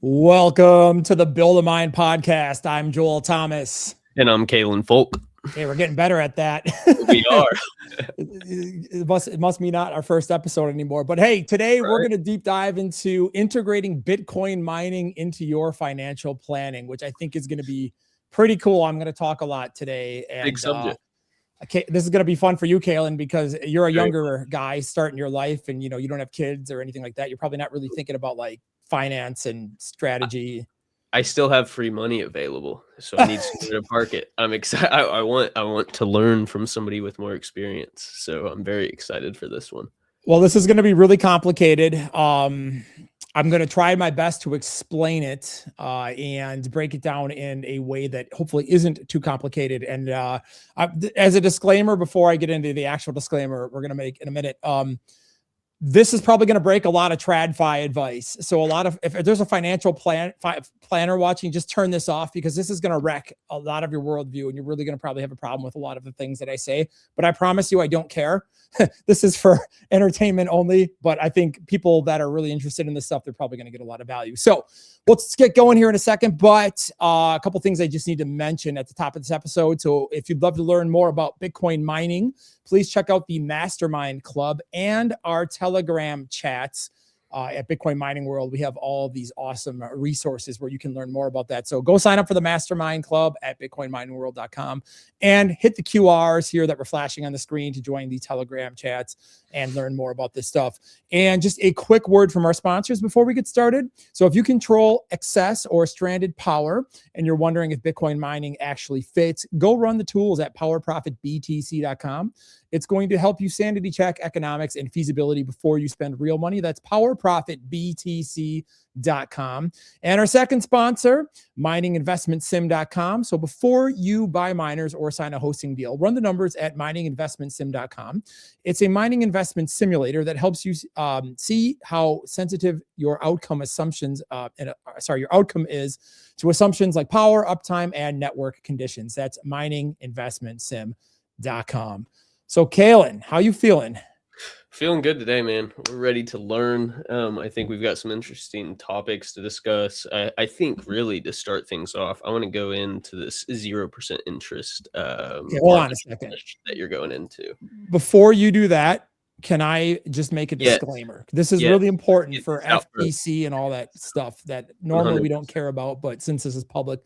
Welcome to the Build a Mind podcast. I'm Joel Thomas. And I'm Kalen Folk. Hey, we're getting better at that. We are. It must be not our first episode anymore. But hey, today we're going to deep dive into integrating Bitcoin mining into your financial planning, which I think is going to be pretty cool. I'm going to talk a lot today. And, big subject. This is going to be fun for you, Kalen, because you're a younger guy starting your life and, you don't have kids or anything like that. You're probably not really thinking about like finance and strategy. I still have free money available, so I need somewhere to park it. I'm excited. I want to learn from somebody with more experience, so I'm very excited for this one. Well, this is going to be really complicated. I'm going to try my best to explain it and break it down in a way that hopefully isn't too complicated. And as a disclaimer, before I get into the actual disclaimer we're going to make in a minute, this is probably going to break a lot of TradFi advice. So if there's a financial planner watching, just turn this off because this is going to wreck a lot of your worldview. And you're really going to probably have a problem with a lot of the things that I say, but I promise you, I don't care. This is for entertainment only, but I think people that are really interested in this stuff, they're probably going to get a lot of value. So let's get going here in a second, but a couple things I just need to mention at the top of this episode. So if you'd love to learn more about Bitcoin mining, please check out the Mastermind Club and our Telegram chats at Bitcoin Mining World. We have all of these awesome resources where you can learn more about that. So go sign up for the Mastermind Club at bitcoinminingworld.com and hit the QRs here that we're flashing on the screen to join the Telegram chats and learn more about this stuff. And just a quick word from our sponsors before we get started. So if you control excess or stranded power and you're wondering if Bitcoin mining actually fits, go run the tools at powerprofitbtc.com. It's going to help you sanity check economics and feasibility before you spend real money. That's powerprofitbtc.com. And our second sponsor, mininginvestmentsim.com. So before you buy miners or sign a hosting deal, run the numbers at mininginvestmentsim.com. It's a mining investment simulator that helps you see how sensitive your outcome is to assumptions like power, uptime, and network conditions. That's mininginvestmentsim.com. So, Kalen, how you feeling? Feeling good today, man. We're ready to learn. I think we've got some interesting topics to discuss. I think really to start things off, I want to go into this 0% interest hold on a second that you're going into. Before you do that, can I just make a disclaimer? This is really important for FTC and all that stuff that normally 100%. We don't care about, but since this is public,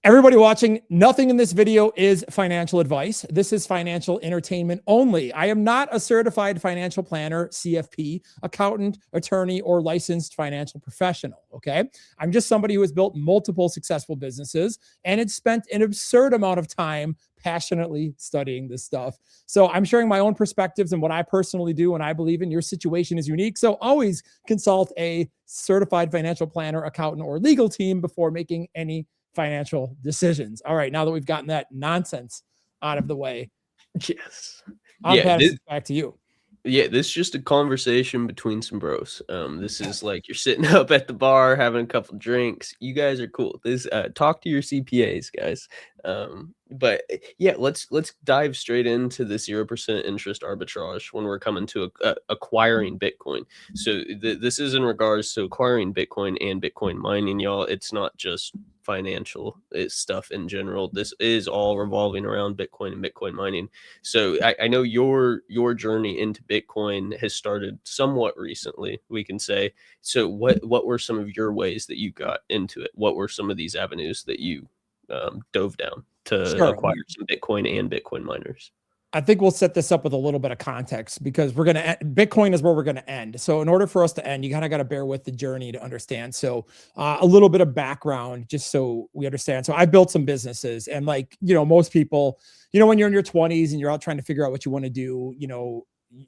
everybody watching, nothing in this video is financial advice. This is financial entertainment only. I am not a certified financial planner, CFP, accountant, attorney, or licensed financial professional, okay? I'm just somebody who has built multiple successful businesses and had spent an absurd amount of time passionately studying this stuff. So I'm sharing my own perspectives and what I personally do and I believe in. Your situation is unique. So always consult a certified financial planner, accountant, or legal team before making any financial decisions. All right, now that we've gotten that nonsense out of the way, yes, I'll pass it back to you. Yeah, this is just a conversation between some bros. This is like you're sitting up at the bar having a couple drinks. You guys are cool. This talk to your CPAs, guys. But yeah, let's dive straight into the 0% interest arbitrage when we're coming to acquiring Bitcoin. So this is in regards to acquiring Bitcoin and Bitcoin mining, y'all. It's not just financial stuff in general. This is all revolving around Bitcoin and Bitcoin mining. So I know your journey into Bitcoin has started somewhat recently, we can say. So what were some of your ways that you got into it? What were some of these avenues that you dove down to acquire some Bitcoin and Bitcoin miners? I think we'll set this up with a little bit of context because Bitcoin is where we're going to end. So in order for us to end, you kind of got to bear with the journey to understand. So a little bit of background, just so we understand. So I built some businesses and most people, when you're in your 20s and you're out trying to figure out what you want to do,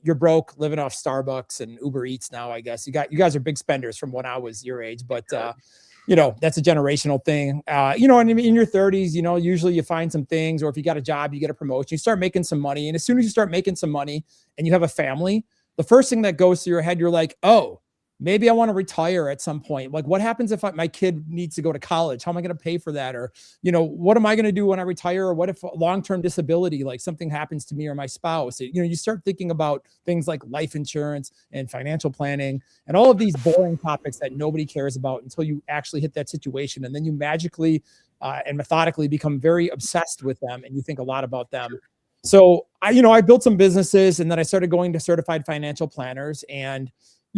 you're broke living off Starbucks and Uber Eats now, I guess. You guys are big spenders from when I was your age, but that's a generational thing. And in your 30s, usually you find some things, or if you got a job, you get a promotion, you start making some money. And as soon as you start making some money and you have a family, the first thing that goes through your head, you're like, oh, Maybe I want to retire at some point. Like, what happens if my kid needs to go to college? How am I going to pay for that? Or, what am I going to do when I retire? Or what if long-term disability, like something happens to me or my spouse? You start thinking about things like life insurance and financial planning and all of these boring topics that nobody cares about until you actually hit that situation. And then you magically and methodically become very obsessed with them, and you think a lot about them. So I built some businesses, and then I started going to certified financial planners, and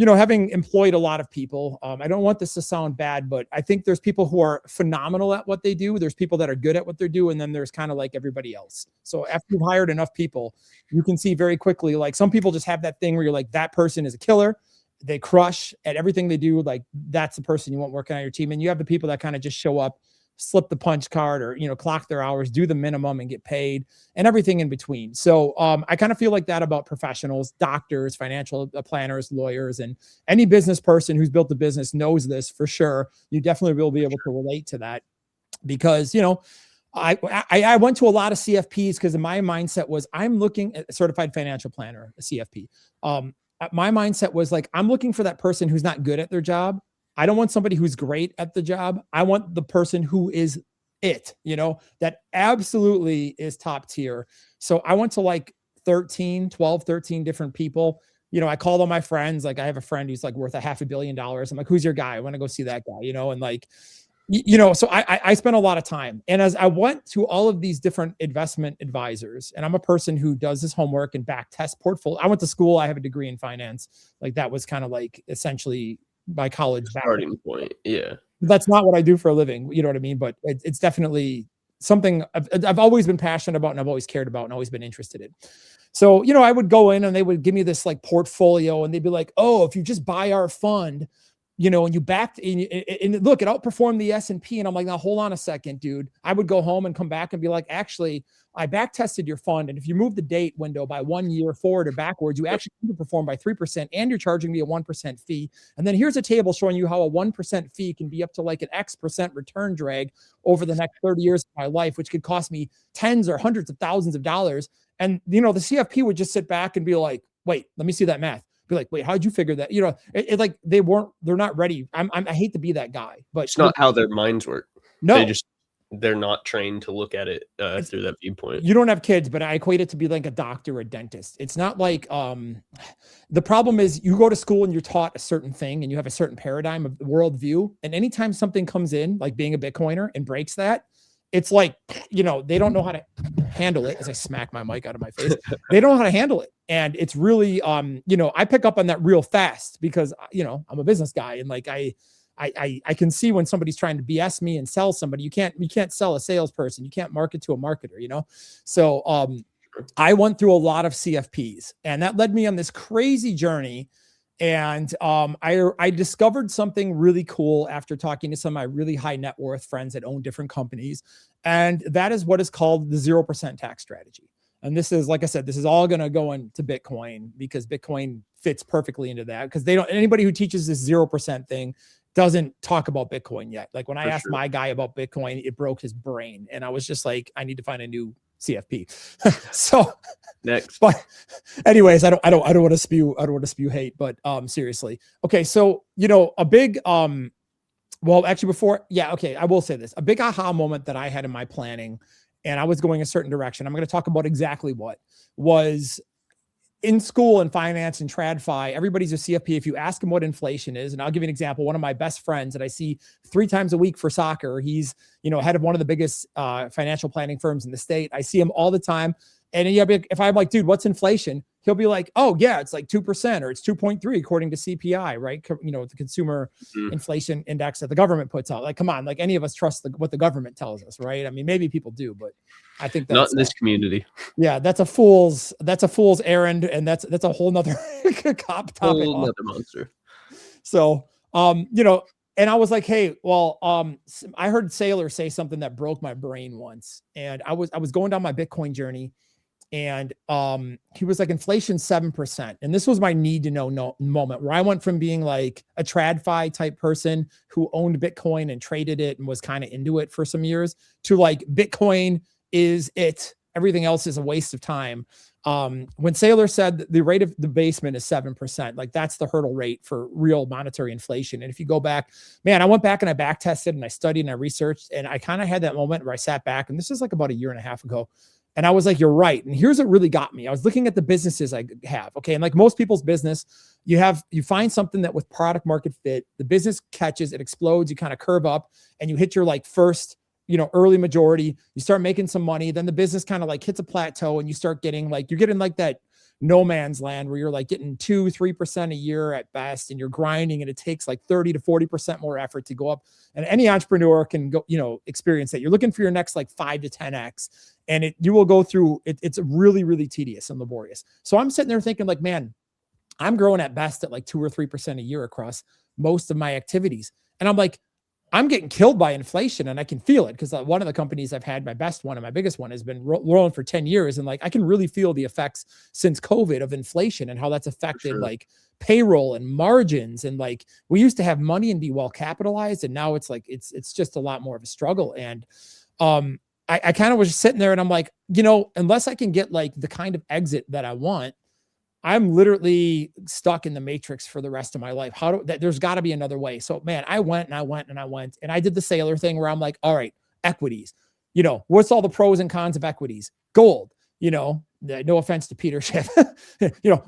having employed a lot of people, I don't want this to sound bad, but I think there's people who are phenomenal at what they do. There's people that are good at what they do. And then there's kind of like everybody else. So after you've hired enough people, you can see very quickly, like some people just have that thing where you're like, that person is a killer. They crush at everything they do. Like that's the person you want working on your team. And you have the people that kind of just show up, slip the punch card, or clock their hours, do the minimum and get paid, and everything in between. So I kind of feel like that about professionals, doctors, financial planners, lawyers, and any business person who's built a business knows this for sure. You definitely will be able to relate to that, because I went to a lot of CFPs because my mindset was, I'm looking at a certified financial planner, a CFP. My mindset was like, I'm looking for that person who's not good at their job. I don't want somebody who's great at the job. I want the person who is that absolutely is top tier. So I went to like 13 different people. I called all my friends. Like I have a friend who's like worth $500 million. I'm like, who's your guy? I want to go see that guy, and like, so I spent a lot of time. And as I went to all of these different investment advisors, and I'm a person who does this homework and back test portfolio. I went to school. I have a degree in finance. Like that was kind of like essentially my college starting point. Yeah. That's not what I do for a living. You know what I mean? But it's definitely something I've always been passionate about, and I've always cared about and always been interested in. So, I would go in and they would give me this like portfolio, and they'd be like, oh, if you just buy our fund, and you backed and look, it outperformed the S&P. And I'm like, now hold on a second, dude. I would go home and come back and be like, actually, I back tested your fund. And if you move the date window by 1 year forward or backwards, you actually perform by 3%, and you're charging me a 1% fee. And then here's a table showing you how a 1% fee can be up to like an X% return drag over the next 30 years of my life, which could cost me tens or hundreds of thousands of dollars. And, the CFP would just sit back and be like, wait, let me see that math. Be like, wait, how'd you figure that? Like they're not ready. I hate to be that guy, but it's not how their minds work. No, they're not trained to look at it through that viewpoint. You don't have kids, but I equate it to be like a doctor or a dentist. It's not like the problem is you go to school and you're taught a certain thing and you have a certain paradigm of worldview. And anytime something comes in, like being a Bitcoiner, and breaks that, it's like, they don't know how to handle it. As I smack my mic out of my face, they don't know how to handle it. And it's really, I pick up on that real fast because, I'm a business guy, and like, I can see when somebody's trying to BS me and sell somebody. You can't sell a salesperson. You can't market to a marketer, So, I went through a lot of CFPs, and that led me on this crazy journey. And I discovered something really cool after talking to some of my really high net worth friends that own different companies. And that is what is called the 0% tax strategy. And this is, like I said, this is all going to go into Bitcoin because Bitcoin fits perfectly into that, because anybody who teaches this 0% thing doesn't talk about Bitcoin yet. Like when I asked my guy about Bitcoin, it broke his brain. And I was just like, I need to find a new CFP. So next, but anyways, I don't want to spew hate, but seriously. Okay. So, a big, well, actually before, yeah. Okay. I will say this, a big aha moment that I had in my planning, and I was going a certain direction. I'm going to talk about exactly what was in school and finance and TradFi. Everybody's a CFP. If you ask them what inflation is, and I'll give you an example, one of my best friends that I see 3 times a week for soccer, he's, head of one of the biggest financial planning firms in the state. I see him all the time. And if I'm like, dude, what's inflation? He'll be like, oh yeah, it's like 2% or it's 2.3 according to CPI, right? The consumer inflation index that the government puts out. Like, come on, like any of us trust what the government tells us, right? I mean, maybe people do, but I think that's not in this community. Yeah, that's a fool's errand, and that's a whole nother cop topic. Whole nother monster. So, and I was like, hey, well, I heard Saylor say something that broke my brain once, and I was going down my Bitcoin journey, and he was like, inflation 7%, and this was my need to know moment where I went from being like a TradFi type person who owned Bitcoin and traded it and was kind of into it for some years to like Bitcoin is it. everything else is a waste of time. When Saylor said the rate of debasement is 7%, like that's the hurdle rate for real monetary inflation. And if you go back, man, I went back and I back tested and I studied and I researched, and I kind of had that moment where I sat back, and this is like about a year and a half ago. And I was like, you're right. And here's what really got me. I was looking at the businesses I have. Okay. And like most people's business, you find something that with product market fit, the business catches, it explodes, you kind of curve up and you hit your like first, early majority, you start making some money. Then the business kind of like hits a plateau and you start getting like, you're getting like that no man's land where you're like getting 2-3% a year at best, and you're grinding, and it takes like 30 to 40% more effort to go up. And any entrepreneur can go, experience that. You're looking for your next like 5 to 10x, and you will go through it. It's really, really tedious and laborious. So I'm sitting there thinking like, man, I'm growing at best at like 2 or 3% a year across most of my activities. And I'm like, I'm getting killed by inflation, and I can feel it because one of the companies I've had, my best one and my biggest one, has been rolling for 10 years. And like, I can really feel the effects since COVID of inflation and how that's affected like payroll and margins. And like, we used to have money and be well capitalized, and now it's like, it's just a lot more of a struggle. And I kind of was just sitting there and I'm like, unless I can get like the kind of exit that I want, I'm literally stuck in the matrix for the rest of my life. There's got to be another way. So man, I went and I did the Saylor thing where I'm like, all right, equities, what's all the pros and cons of equities? Gold, no offense to Peter Schiff,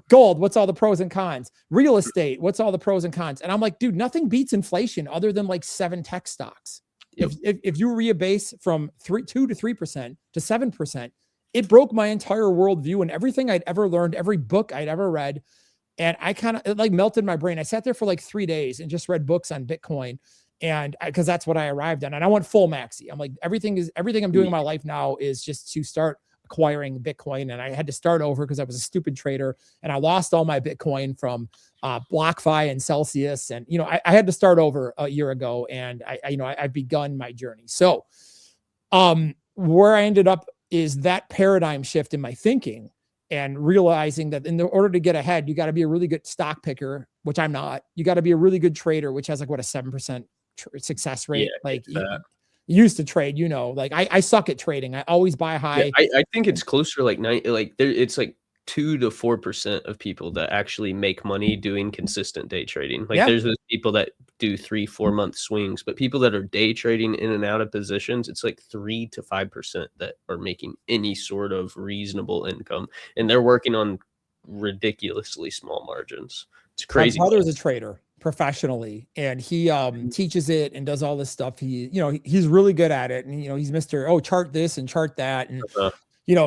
gold, what's all the pros and cons? Real estate, what's all the pros and cons? And I'm like, dude, nothing beats inflation other than like 7 tech stocks. Yep. If you rebase from 2 to 3% to 7%, it broke my entire worldview and everything I'd ever learned, every book I'd ever read. And it like melted my brain. I sat there for like 3 days and just read books on Bitcoin. And because that's what I arrived on. And I went full maxi. I'm like, everything I'm doing in my life now is just to start acquiring Bitcoin. And I had to start over because I was a stupid trader, and I lost all my Bitcoin from BlockFi and Celsius. And, I had to start over a year ago, and I've begun my journey. So where I ended up is that paradigm shift in my thinking, and realizing that in order to get ahead, you got to be a really good stock picker, which I'm not. You got to be a really good trader, which has like a 7% success rate. Yeah, like you used to trade, like I suck at trading. I always buy high. Yeah, I think it's closer like 9, like there, it's like 2 to 4% of people that actually make money doing consistent day trading. Like there's those people that do 3-4 month swings, but people that are day trading in and out of positions, it's like 3 to 5% that are making any sort of reasonable income, and they're working on ridiculously small margins. It's crazy. My brother's a trader professionally, and he teaches it and does all this stuff. He's really good at it, and he's Mr. chart this and chart that, and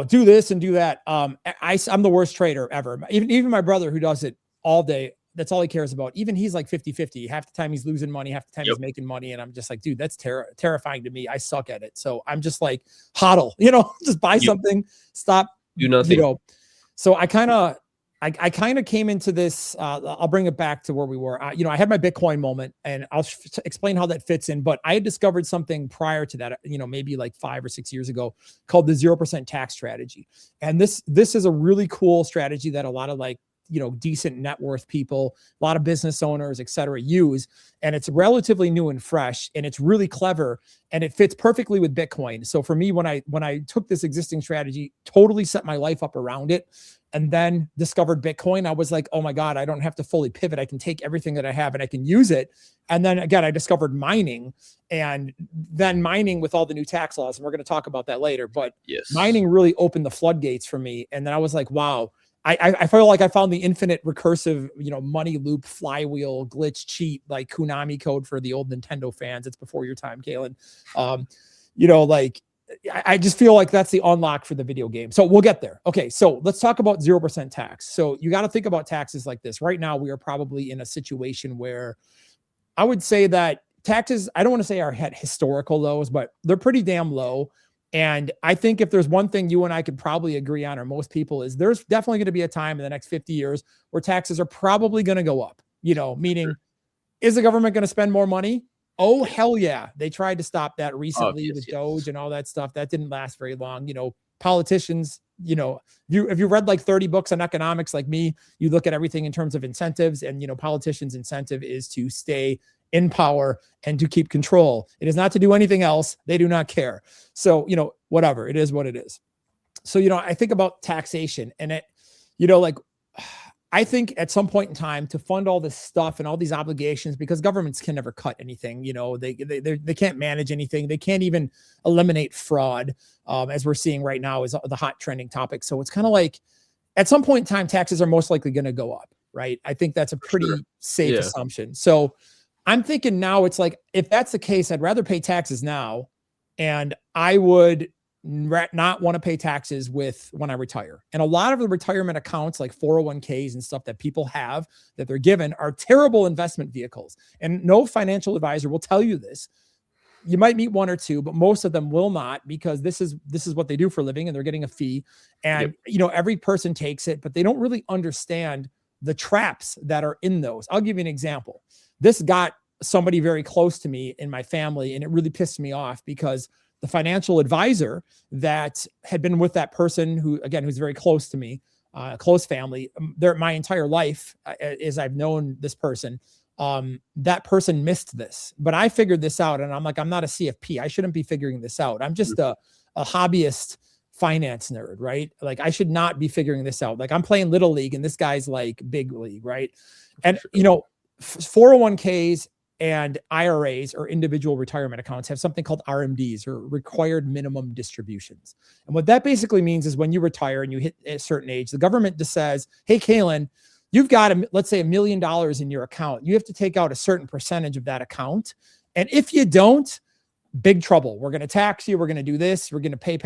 do this and do that. I'm the worst trader ever. Even my brother, who does it all day, that's all he cares about. Even he's like 50-50. Half the time he's losing money, half the time he's making money. And I'm just like, dude, that's terrifying to me. I suck at it. So I'm just like, hodl, just buy something, stop, do nothing. So I kind of came into this. I'll bring it back to where we were. I had my Bitcoin moment, and I'll explain how that fits in. But I had discovered something prior to that, maybe like 5 or 6 years ago, called the 0% tax strategy. And this is a really cool strategy that a lot of like, decent net worth people, a lot of business owners, et cetera, use. And it's relatively new and fresh, and it's really clever, and it fits perfectly with Bitcoin. So for me, when I took this existing strategy, totally set my life up around it, and then discovered Bitcoin, I was like, oh my God, I don't have to fully pivot. I can take everything that I have and I can use it. And then again, I discovered mining, and then mining with all the new tax laws. And we're going to talk about that later, but mining really opened the floodgates for me. And then I was like, wow, I feel like I found the infinite recursive, money loop, flywheel, glitch, cheat, like Konami code for the old Nintendo fans. It's before your time, Kalen. I just feel like that's the unlock for the video game. So we'll get there. Okay. So let's talk about 0% tax. So you got to think about taxes like this. Right now, we are probably in a situation where I would say that taxes, I don't want to say are at historical lows, but they're pretty damn low. And I think if there's one thing you and I could probably agree on, or most people, is there's definitely going to be a time in the next 50 years where taxes are probably going to go up, meaning is the government going to spend more money? Oh, hell yeah. They tried to stop that recently with Doge and all that stuff. That didn't last very long. Politicians, if you read like 30 books on economics like me, you look at everything in terms of incentives, and, politicians' incentive is to stay in power and to keep control. It is not to do anything else. They do not care. So, whatever, it is what it is. So, I think about taxation and like, I think at some point in time to fund all this stuff and all these obligations, because governments can never cut anything, they can't manage anything. They can't even eliminate fraud, as we're seeing right now is the hot trending topic. So it's kind of like at some point in time, taxes are most likely going to go up, right? I think that's a pretty safe assumption. So I'm thinking now it's like, if that's the case, I'd rather pay taxes now, and I would not want to pay taxes when I retire. And a lot of the retirement accounts like 401ks and stuff that people have that they're given are terrible investment vehicles. And no financial advisor will tell you this. You might meet one or two, but most of them will not, because this is what they do for a living and they're getting a fee. And, every person takes it, but they don't really understand the traps that are in those. I'll give you an example. This got somebody very close to me in my family, and it really pissed me off because the financial advisor that had been with that person who's very close to me, close family, my entire life, as I've known this person, that person missed this, but I figured this out. And I'm like, I'm not a CFP. I shouldn't be figuring this out. I'm just a hobbyist finance nerd, right? Like I should not be figuring this out. Like I'm playing little league and this guy's like big league, right? And 401ks and IRAs, or individual retirement accounts, have something called RMDs, or required minimum distributions. And what that basically means is when you retire and you hit a certain age, the government just says, hey, Kalen, you've got, let's say $1 million in your account. You have to take out a certain percentage of that account. And if you don't, big trouble. We're going to tax you. We're going to do this. We're going to pay,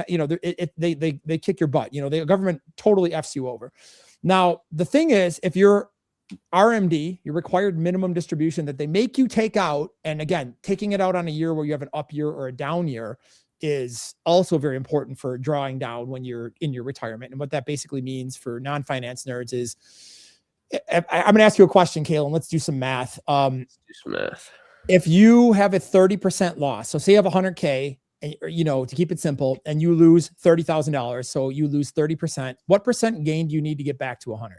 they kick your butt. The government totally F's you over. Now, the thing is, if you're RMD, your required minimum distribution that they make you take out, and again, taking it out on a year where you have an up year or a down year is also very important for drawing down when you're in your retirement. And what that basically means for non-finance nerds is, I'm going to ask you a question, Kalen. Let's do some math. Let's do some math. If you have a 30% loss, so say you have 100K, and, to keep it simple, and you lose $30,000, so you lose 30%, what percent gain do you need to get back to 100?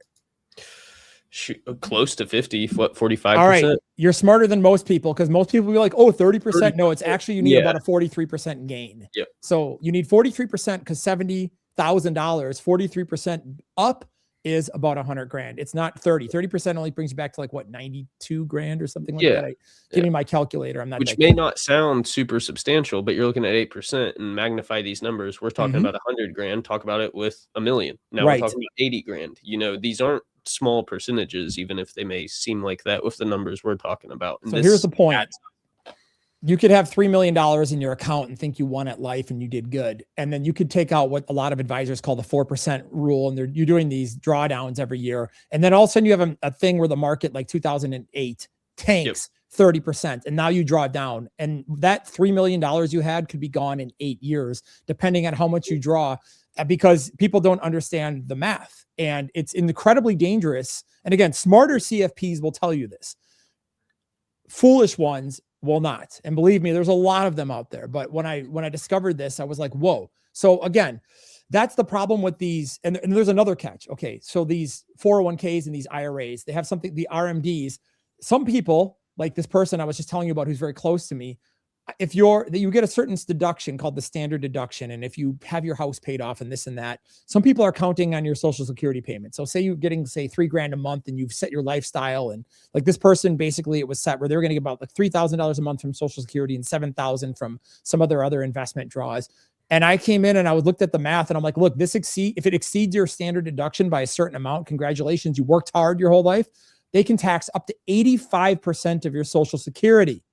Close to 50, what, 45%? All right. You're smarter than most people, because most people will be like, oh, 30%. No, it's actually, you need about a 43% gain. Yep. So you need 43%, because $70,000, 43% up is about 100 grand. It's not 30% only brings you back to like what, 92 grand or something like that. Give me my calculator. I'm not, which may not sound super substantial, but you're looking at 8% and magnify these numbers. We're talking about 100 grand, talk about it with $1 million. Now we're talking about 80 grand. These aren't small percentages, even if they may seem like that with the numbers we're talking about. And so here's the point. You could have $3 million in your account and think you won at life and you did good. And then you could take out what a lot of advisors call the 4% rule. And you're doing these drawdowns every year. And then all of a sudden you have a thing where the market, like 2008, tanks 30%. And now you draw down. And that $3 million you had could be gone in 8 years, depending on how much you draw, because people don't understand the math. And it's incredibly dangerous. And again, smarter CFPs will tell you this. Foolish ones will not. And believe me, there's a lot of them out there. But when I discovered this, I was like, whoa. So again, that's the problem with these. And there's another catch. Okay. So these 401ks and these IRAs, they have something, the RMDs, some people like this person I was just telling you about, who's very close to me. If you get a certain deduction called the standard deduction. And if you have your house paid off and this and that, some people are counting on your Social Security payment. So say you're getting, say, $3,000 a month and you've set your lifestyle. And like this person, basically it was set where they were going to get about like $3,000 a month from Social Security and $7,000 from some other investment draws. And I came in and I looked at the math and I'm like, look, if it exceeds your standard deduction by a certain amount, congratulations, you worked hard your whole life. They can tax up to 85% of your Social Security.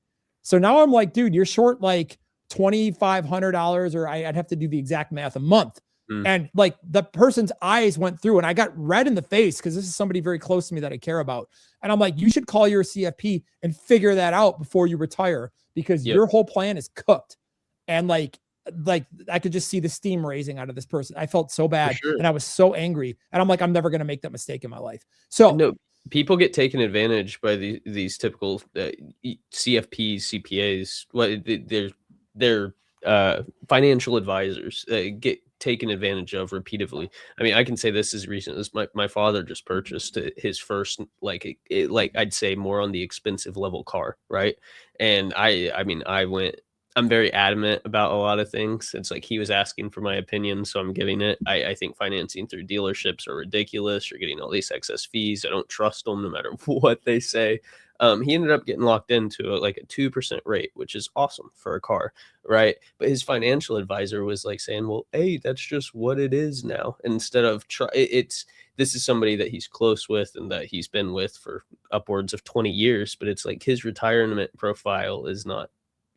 So now I'm like, dude, you're short like $2,500, or I'd have to do the exact math, a month. And like the person's eyes went through and I got red in the face, because this is somebody very close to me that I care about. And I'm like, you should call your CFP and figure that out before you retire, because your whole plan is cooked. And like I could just see the steam raising out of this person. I felt so bad and I was so angry. And I'm like, I'm never going to make that mistake in my life. So no. People get taken advantage by these typical CFPs, CPAs. What they're financial advisors get taken advantage of repeatedly. I mean, I can say this as recent as my father just purchased his first, like I'd say more on the expensive level car, right? And I I'm very adamant about a lot of things. It's like he was asking for my opinion, so I'm giving it. I think financing through dealerships are ridiculous. You're getting all these excess fees. I don't trust them no matter what they say. He ended up getting locked into like a 2% rate, which is awesome for a car, right? But his financial advisor was like saying, "Well, hey, that's just what it is now." Instead of it's this is somebody that he's close with and that he's been with for upwards of 20 years, but it's like his retirement profile is not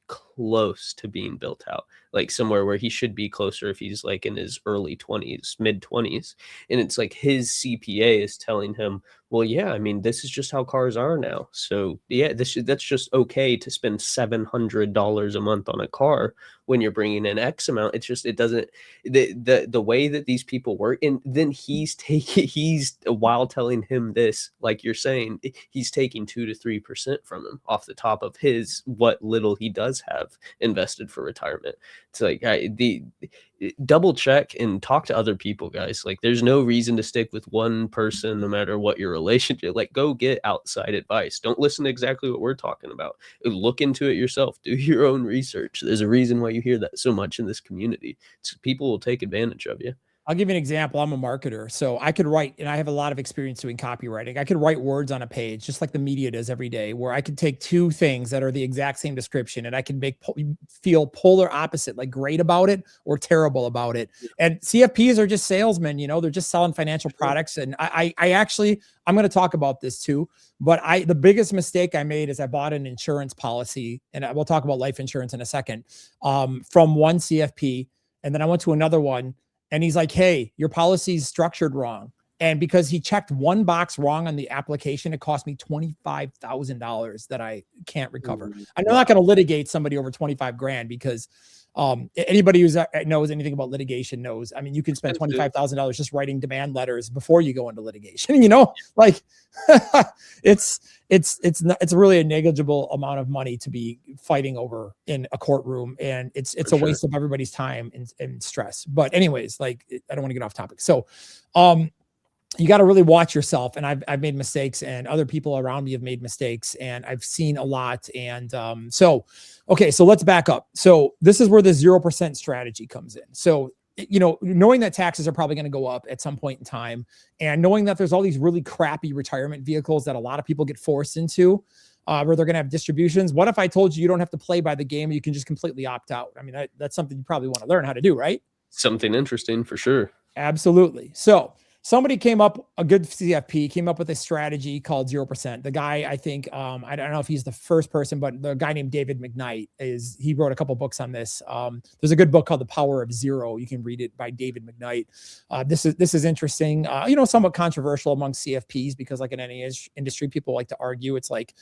close to being built out, like somewhere where he should be closer if he's like in his early 20s, mid 20s. And it's like his CPA is telling him, well, yeah, I mean, this is just how cars are now. So yeah, that's just okay to spend $700 a month on a car when you're bringing in X amount. It's just, it doesn't, the way that these people work. And then he's while telling him this, like you're saying, he's taking 2 to 3% from him off the top of his what little he does have invested for retirement. It's like double check and talk to other people, guys. Like there's no reason to stick with one person no matter what your relationship. Like go get outside advice. Don't listen to exactly what we're talking about. Look into it yourself. Do your own research. There's a reason why you hear that so much in this community. People will take advantage of you. I'll give you an example. I'm a marketer, so I could write, and I have a lot of experience doing copywriting. I could write words on a page, just like the media does every day, where I could take two things that are the exact same description, and I can make feel polar opposite, like great about it or terrible about it. And CFPs are just salesmen, they're just selling financial products. And I actually, I'm going to talk about this too, but the biggest mistake I made is I bought an insurance policy, and we'll talk about life insurance in a second, from one CFP, and then I went to another one. And he's like, hey, your policy's structured wrong. And because he checked one box wrong on the application, it cost me $25,000 that I can't recover. I'm not going to litigate somebody over 25 grand because anybody who knows anything about litigation knows, I mean, you can spend $25,000 just writing demand letters before you go into litigation, like it's really a negligible amount of money to be fighting over in a courtroom. And it's a waste of everybody's time and stress. But anyways, like, I don't want to get off topic. So, you got to really watch yourself. And I've made mistakes, and other people around me have made mistakes, and I've seen a lot. And so let's back up. So this is where the 0% strategy comes in. So, knowing that taxes are probably going to go up at some point in time, and knowing that there's all these really crappy retirement vehicles that a lot of people get forced into, where they're going to have distributions. What if I told you don't have to play by the game? You can just completely opt out. I mean, that's something you probably want to learn how to do, right? Something interesting for sure. Absolutely. So somebody a good CFP came up with a strategy called 0%. The guy, I think, I don't know if he's the first person, but the guy named David McKnight he wrote a couple books on this. There's a good book called The Power of Zero. You can read it by David McKnight. This is interesting, somewhat controversial among CFPs, because like in any industry, people like to argue. It's like,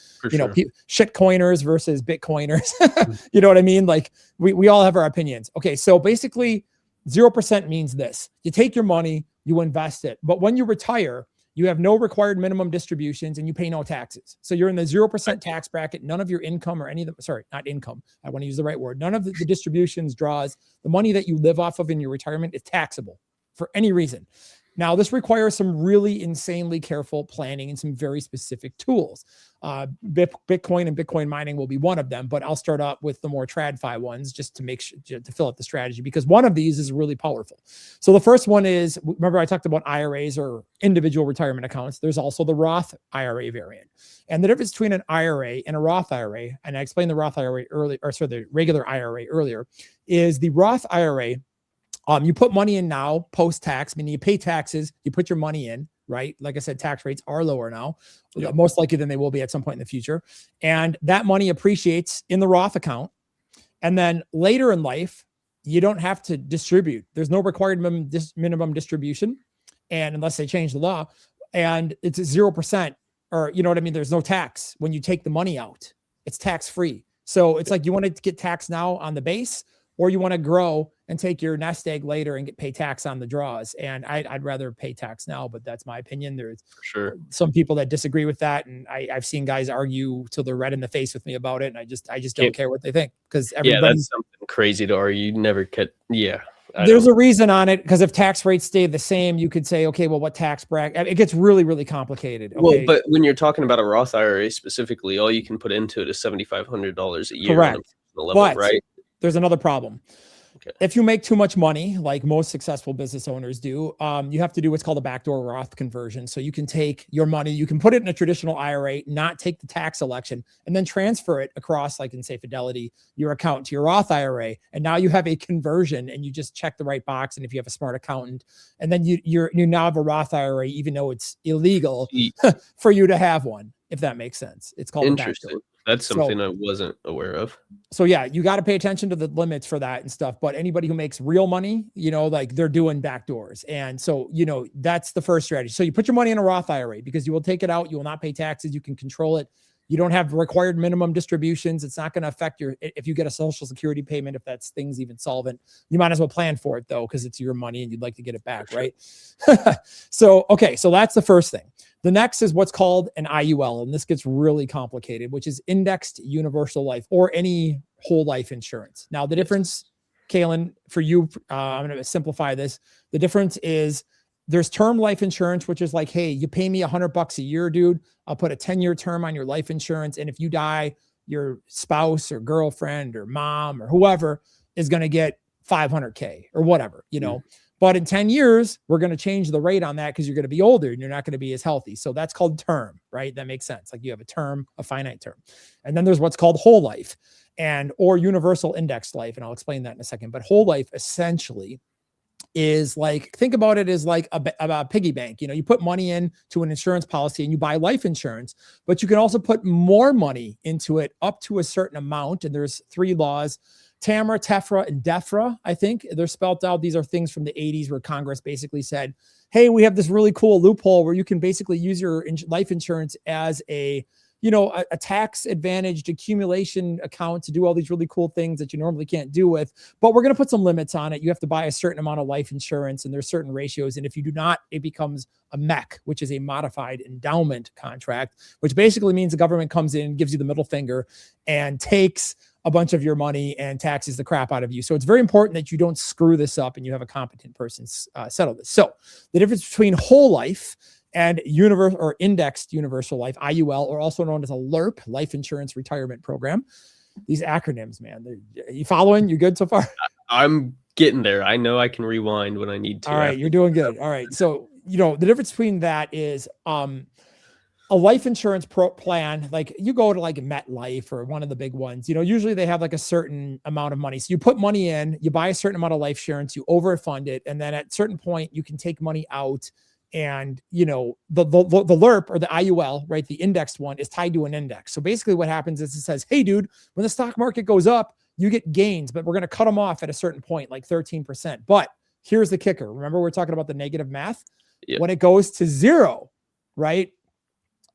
shit coiners versus Bitcoiners. You know what I mean? Like we all have our opinions. Okay. So basically 0% means this: you take your money, you invest it, but when you retire, you have no required minimum distributions and you pay no taxes. So you're in the 0% tax bracket. None of your income or not income. I want to use the right word. None of the distributions, draws, the money that you live off of in your retirement is taxable for any reason. Now, this requires some really insanely careful planning and some very specific tools. Bitcoin and Bitcoin mining will be one of them, but I'll start out with the more TradFi ones just to make sure to fill out the strategy, because one of these is really powerful. So the first one is, remember I talked about IRAs or individual retirement accounts. There's also the Roth IRA variant. And the difference between an IRA and a Roth IRA, and I explained the Roth IRA earlier, the regular IRA earlier, is the Roth IRA. You put money in now, post-tax, meaning you pay taxes, you put your money in, right? Like I said, tax rates are lower now, most likely than they will be at some point in the future. And that money appreciates in the Roth account. And then later in life, you don't have to distribute. There's no required minimum distribution. And unless they change the law, and it's 0%, or you know what I mean? There's no tax when you take the money out. It's tax-free. So it's like, you want to get taxed now on the base, or you want to grow and take your nest egg later and pay tax on the draws. And I'd rather pay tax now, but that's my opinion. There's some people that disagree with that. And I've seen guys argue till they're red in the face with me about it. And I just don't care what they think, because that's something crazy to argue. You never get, there's a reason on it, because if tax rates stay the same, you could say, okay, well, what tax bracket? It gets really, really complicated. Okay? Well, but when you're talking about a Roth IRA specifically, all you can put into it is $7,500 a year. Correct. On a level, right? there's another problem. Okay. If you make too much money, like most successful business owners do, you have to do what's called a backdoor Roth conversion. So you can take your money, you can put it in a traditional IRA, not take the tax election, and then transfer it across, like in, say, Fidelity, your account to your Roth IRA. And now you have a conversion, and you just check the right box. And if you have a smart accountant, and then you now have a Roth IRA, even though it's illegal for you to have one, if that makes sense. It's called Interesting. a backdoor. That's something I wasn't aware of. So yeah, you got to pay attention to the limits for that and stuff. But anybody who makes real money, like they're doing backdoors. And so, that's the first strategy. So you put your money in a Roth IRA because you will take it out. You will not pay taxes. You can control it. You don't have required minimum distributions. It's not going to affect if you get a Social Security payment, if that's things even solvent, you might as well plan for it though, because it's your money and you'd like to get it back, right? So that's the first thing. The next is what's called an IUL, and this gets really complicated, which is indexed universal life or any whole life insurance. Now, the difference, Kalen, for you, I'm going to simplify this. The difference is there's term life insurance, which is like, hey, you pay me $100 a year, dude. I'll put a 10-year term on your life insurance. And if you die, your spouse or girlfriend or mom or whoever is going to get $500K or whatever, But in 10 years, we're going to change the rate on that because you're going to be older and you're not going to be as healthy. So that's called term, right? That makes sense. Like you have a term, a finite term. And then there's what's called whole life or universal indexed life. And I'll explain that in a second. But whole life essentially is like, think about it as like a piggy bank. You put money into an insurance policy and you buy life insurance, but you can also put more money into it up to a certain amount. And there's 3 laws. TAMRA, TEFRA, and DEFRA, I think they're spelled out. These are things from the 80s where Congress basically said, hey, we have this really cool loophole where you can basically use your life insurance as a tax advantaged accumulation account to do all these really cool things that you normally can't do with, but we're going to put some limits on it. You have to buy a certain amount of life insurance and there's certain ratios. And if you do not, it becomes a MEC, which is a modified endowment contract, which basically means the government comes in, gives you the middle finger and takes a bunch of your money and taxes the crap out of you. So it's very important that you don't screw this up and you have a competent person settle this. So the difference between whole life and universal or indexed universal life, IUL, or also known as a LIRP, life insurance retirement program. These acronyms, man, you following? You good so far? I'm getting there. I know I can rewind when I need to. All right. You're doing good. All right. So, the difference between that is, a life insurance plan, like you go to like MetLife or one of the big ones, usually they have like a certain amount of money. So you put money in, you buy a certain amount of life insurance, you overfund it. And then at a certain point you can take money out and, the LIRP or the IUL, right? The indexed one is tied to an index. So basically what happens is it says, hey dude, when the stock market goes up, you get gains, but we're going to cut them off at a certain point, like 13%. But here's the kicker. Remember, we're talking about the negative math. Yep. When it goes to 0, right?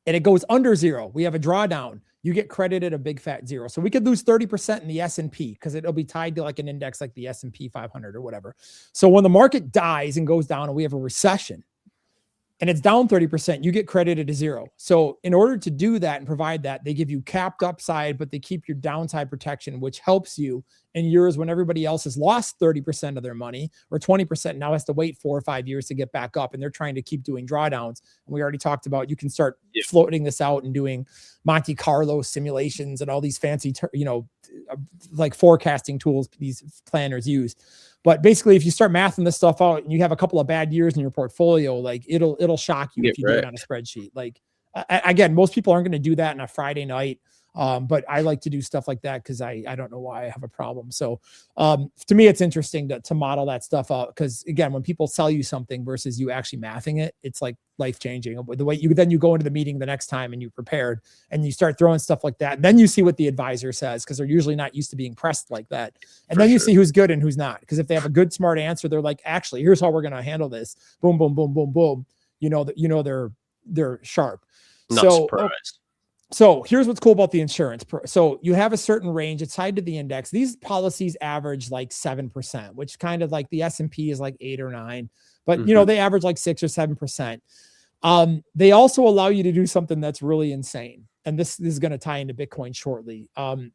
And it goes under 0, we have a drawdown, you get credited a big fat 0. So we could lose 30% in the S&P because it'll be tied to like an index like the S&P 500 or whatever. So when the market dies and goes down and we have a recession and it's down 30%, you get credited to 0. So in order to do that and provide that, they give you capped upside, but they keep your downside protection, which helps you in years when everybody else has lost 30% of their money or 20% now has to wait 4 or 5 years to get back up. And they're trying to keep doing drawdowns. And we already talked about, you can start floating this out and doing Monte Carlo simulations and all these fancy, like forecasting tools these planners use. But basically, if you start mathing this stuff out and you have a couple of bad years in your portfolio, like it'll shock you if you do it on a spreadsheet. Like again, most people aren't going to do that on a Friday night. But I like to do stuff like that because I don't know why I have a problem. So to me, it's interesting to model that stuff out because again, when people sell you something versus you actually mathing it, it's like life changing. The way you go into the meeting the next time and you prepared and you start throwing stuff like that. And then you see what the advisor says because they're usually not used to being pressed like that. And then you see who's good and who's not. Because if they have a good, smart answer, they're like, actually, here's how we're going to handle this. Boom, boom, boom, boom, boom. They're sharp. Not surprised. So here's what's cool about the insurance. So you have a certain range. It's tied to the index. These policies average like 7%, which kind of like the S&P is like 8 or 9, but they average like 6 or 7%. They also allow you to do something that's really insane. And this is going to tie into Bitcoin shortly. And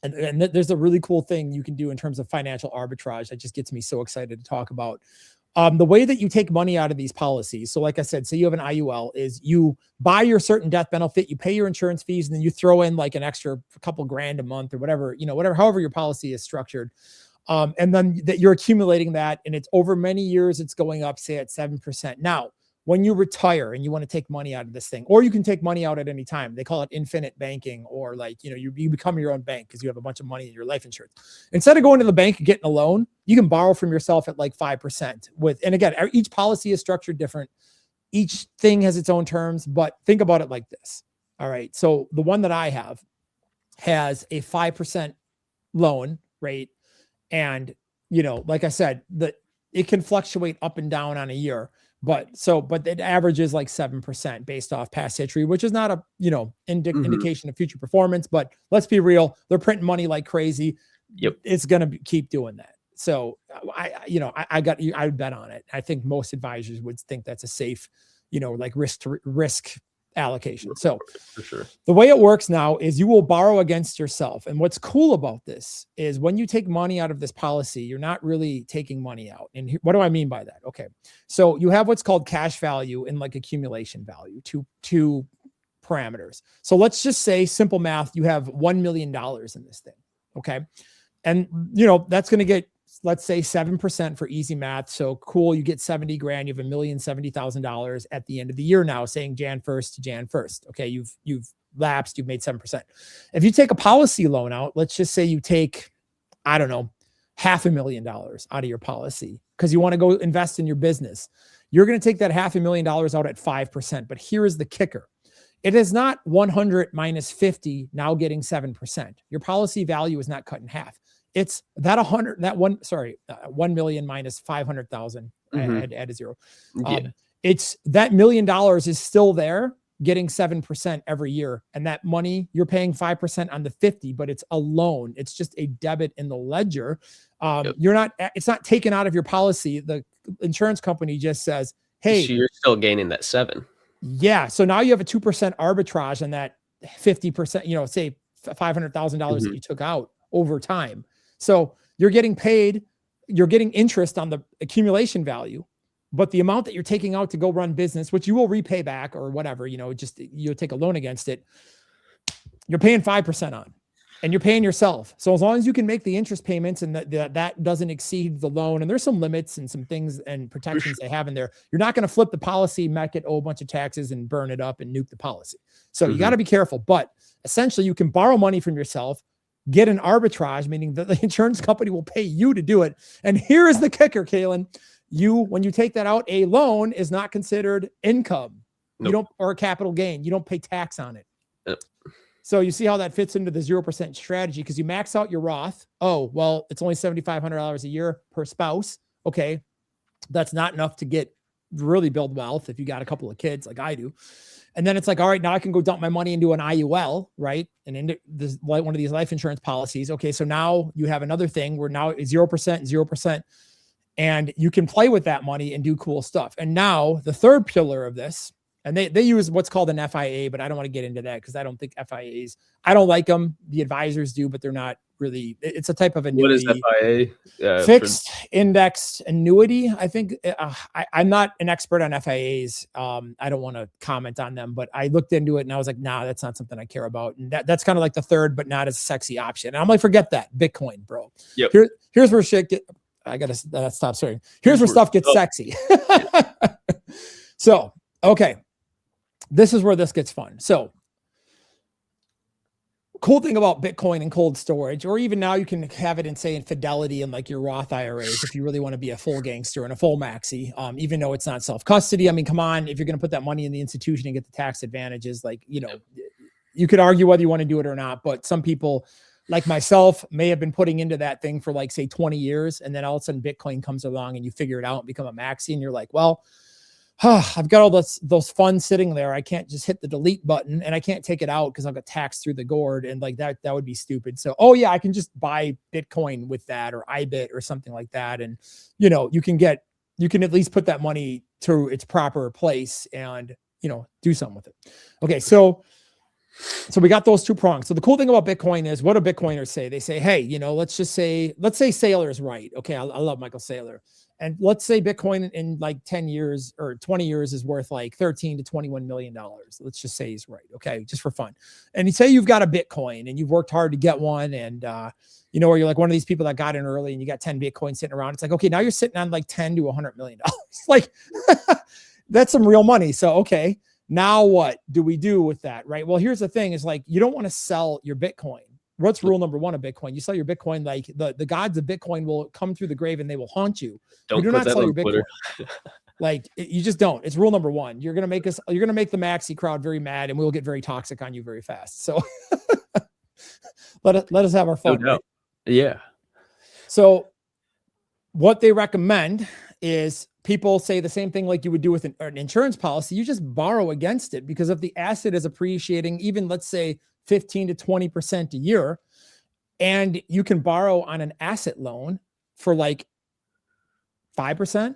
there's a really cool thing you can do in terms of financial arbitrage that just gets me so excited to talk about. The way that you take money out of these policies, so like I said, say you have an IUL, is you buy your certain death benefit, you pay your insurance fees, and then you throw in like an extra couple grand a month or whatever, however your policy is structured. And then that you're accumulating that, and it's over many years, it's going up, say at 7%. Now, when you retire and you want to take money out of this thing, or you can take money out at any time, they call it infinite banking, or like, you become your own bank because you have a bunch of money in your life insurance. Instead of going to the bank and getting a loan, you can borrow from yourself at like 5% and again, each policy is structured different. Each thing has its own terms, but think about it like this. All right. So the one that I have has a 5% loan rate. And, like I said, it can fluctuate up and down on a year. But it averages like 7% based off past history, which is not a, indication of future performance, but let's be real. They're printing money like crazy. Yep. It's going to keep doing that. So I would bet on it. I think most advisors would think that's a safe, like risk allocation. So for sure. The way it works now is you will borrow against yourself. And what's cool about this is when you take money out of this policy, you're not really taking money out. And what do I mean by that? Okay. So you have what's called cash value and like accumulation value, two parameters. So let's just say simple math, you have $1 million in this thing. Okay. And that's going to get, let's say 7% for easy math. So cool. You get 70 grand, you have $1,070,000 at the end of the year now, saying Jan 1st to Jan 1st. Okay. You've lapsed, you've made 7%. If you take a policy loan out, let's just say you take, I don't know, $500,000 out of your policy because you want to go invest in your business. You're going to take that $500,000 out at 5%. But here is the kicker. It is not 100 minus 50 now getting 7%. Your policy value is not cut in half. It's that 1 million minus 500,000 add a zero. It's that $1 million is still there getting 7% every year. And that money you're paying 5% on the 50, but it's a loan. It's just a debit in the ledger. It's not taken out of your policy. The insurance company just says, hey, so you're still gaining that 7. Yeah. So now you have a 2% arbitrage on that 50%, say $500,000 that you took out over time. So you're getting paid, you're getting interest on the accumulation value, but the amount that you're taking out to go run business, which you will repay back or whatever, you'll take a loan against it. You're paying 5% on, and you're paying yourself. So as long as you can make the interest payments and that doesn't exceed the loan, and there's some limits and some things and protections they have in there, you're not going to flip the policy, make it owe a bunch of taxes and burn it up and nuke the policy. So you got to be careful, but essentially you can borrow money from yourself, get an arbitrage, meaning that the insurance company will pay you to do it. And here is the kicker, Kalen. When you take that out, a loan is not considered income. Nope. Or a capital gain. You don't pay tax on it. Yep. So you see how that fits into the 0% strategy, because you max out your Roth. Oh, well, it's only $7,500 a year per spouse. Okay. That's not enough to really build wealth if you got a couple of kids like I do. And then it's like, all right, now I can go dump my money into an IUL, right? And into one of these life insurance policies. Okay. So now you have another thing where now it's 0%, and you can play with that money and do cool stuff. And now the third pillar of this, and they use what's called an FIA, but I don't want to get into that because I don't think FIAs, I don't like them. The advisors do, but they're not really, it's a type of annuity. What is FIA? Fixed indexed annuity. I think I'm not an expert on FIAs. I don't want to comment on them, but I looked into it and I was like, nah, that's not something I care about. And that's kind of like the third, but not as sexy option. And I'm like, forget that. Bitcoin, bro. Yep. Here's where shit I gotta stop. Sorry. Here's where stuff gets sexy. So, okay. This is where this gets fun. So cool thing about Bitcoin and cold storage, or even now you can have it in Fidelity and like your Roth IRAs, if you really want to be a full gangster and a full maxi, even though it's not self-custody. I mean, come on, if you're going to put that money in the institution and get the tax advantages, you could argue whether you want to do it or not, but some people like myself may have been putting into that thing for like, say 20 years. And then all of a sudden Bitcoin comes along and you figure it out and become a maxi. And you're like, well, I've got all those funds sitting there. I can't just hit the delete button and I can't take it out because I've got taxed through the gourd. And like that would be stupid. So, I can just buy Bitcoin with that, or iBit or something like that. And, you can at least put that money to its proper place and, do something with it. Okay. So we got those two prongs. So the cool thing about Bitcoin is, what do Bitcoiners say? They say, hey, let's say Saylor's right. Okay. I love Michael Saylor. And let's say Bitcoin in like 10 years or 20 years is worth like 13 to 21 million dollars. Let's just say he's right. Okay, just for fun. And you say you've got a Bitcoin and you've worked hard to get one, and you know, or you're like one of these people that got in early and you got 10 Bitcoin sitting around. It's like, okay, now you're sitting on like 10 to 100 million dollars. Like that's some real money. So okay, now what do we do with that? Right. Well, here's the thing: is like you don't want to sell your Bitcoin. What's rule number one of Bitcoin? You sell your Bitcoin, like the gods of Bitcoin will come through the grave and they will haunt you. Don't do put not that sell on your Bitcoin. Twitter. Like you just don't. It's rule number one. You're gonna make the maxi crowd very mad, and we'll get very toxic on you very fast. So let us have our fun. No right? Yeah. So what they recommend is people say the same thing like you would do with an insurance policy. You just borrow against it, because if the asset is appreciating, even let's say 15 to 20% a year, and you can borrow on an asset loan for like 5%,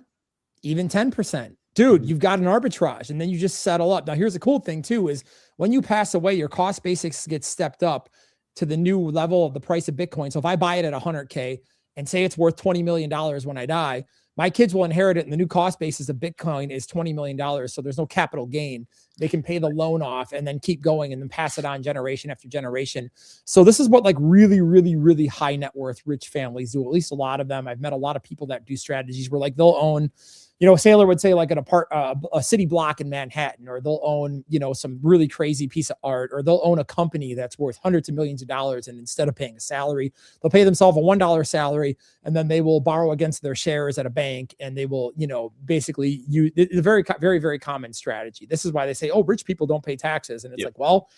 even 10%. Dude, you've got an arbitrage, and then you just settle up. Now, here's the cool thing too, is when you pass away, your cost basics get stepped up to the new level of the price of Bitcoin. So if I buy it at 100K and say it's worth $20 million when I die, my kids will inherit it, and the new cost basis of Bitcoin is $20 million. So there's no capital gain. They can pay the loan off and then keep going and then pass it on generation after generation. So this is what like really, really, really high net worth rich families do. At least a lot of them. I've met a lot of people that do strategies where like they'll own, you know, a sailor would say like a city block in Manhattan, or they'll own, you know, some really crazy piece of art, or they'll own a company that's worth hundreds of millions of dollars. And instead of paying a salary, they'll pay themselves a $1 salary, and then they will borrow against their shares at a bank, and they will, you know, basically it's a very, very, very common strategy. This is why they say, oh, rich people don't pay taxes. And it's like, well,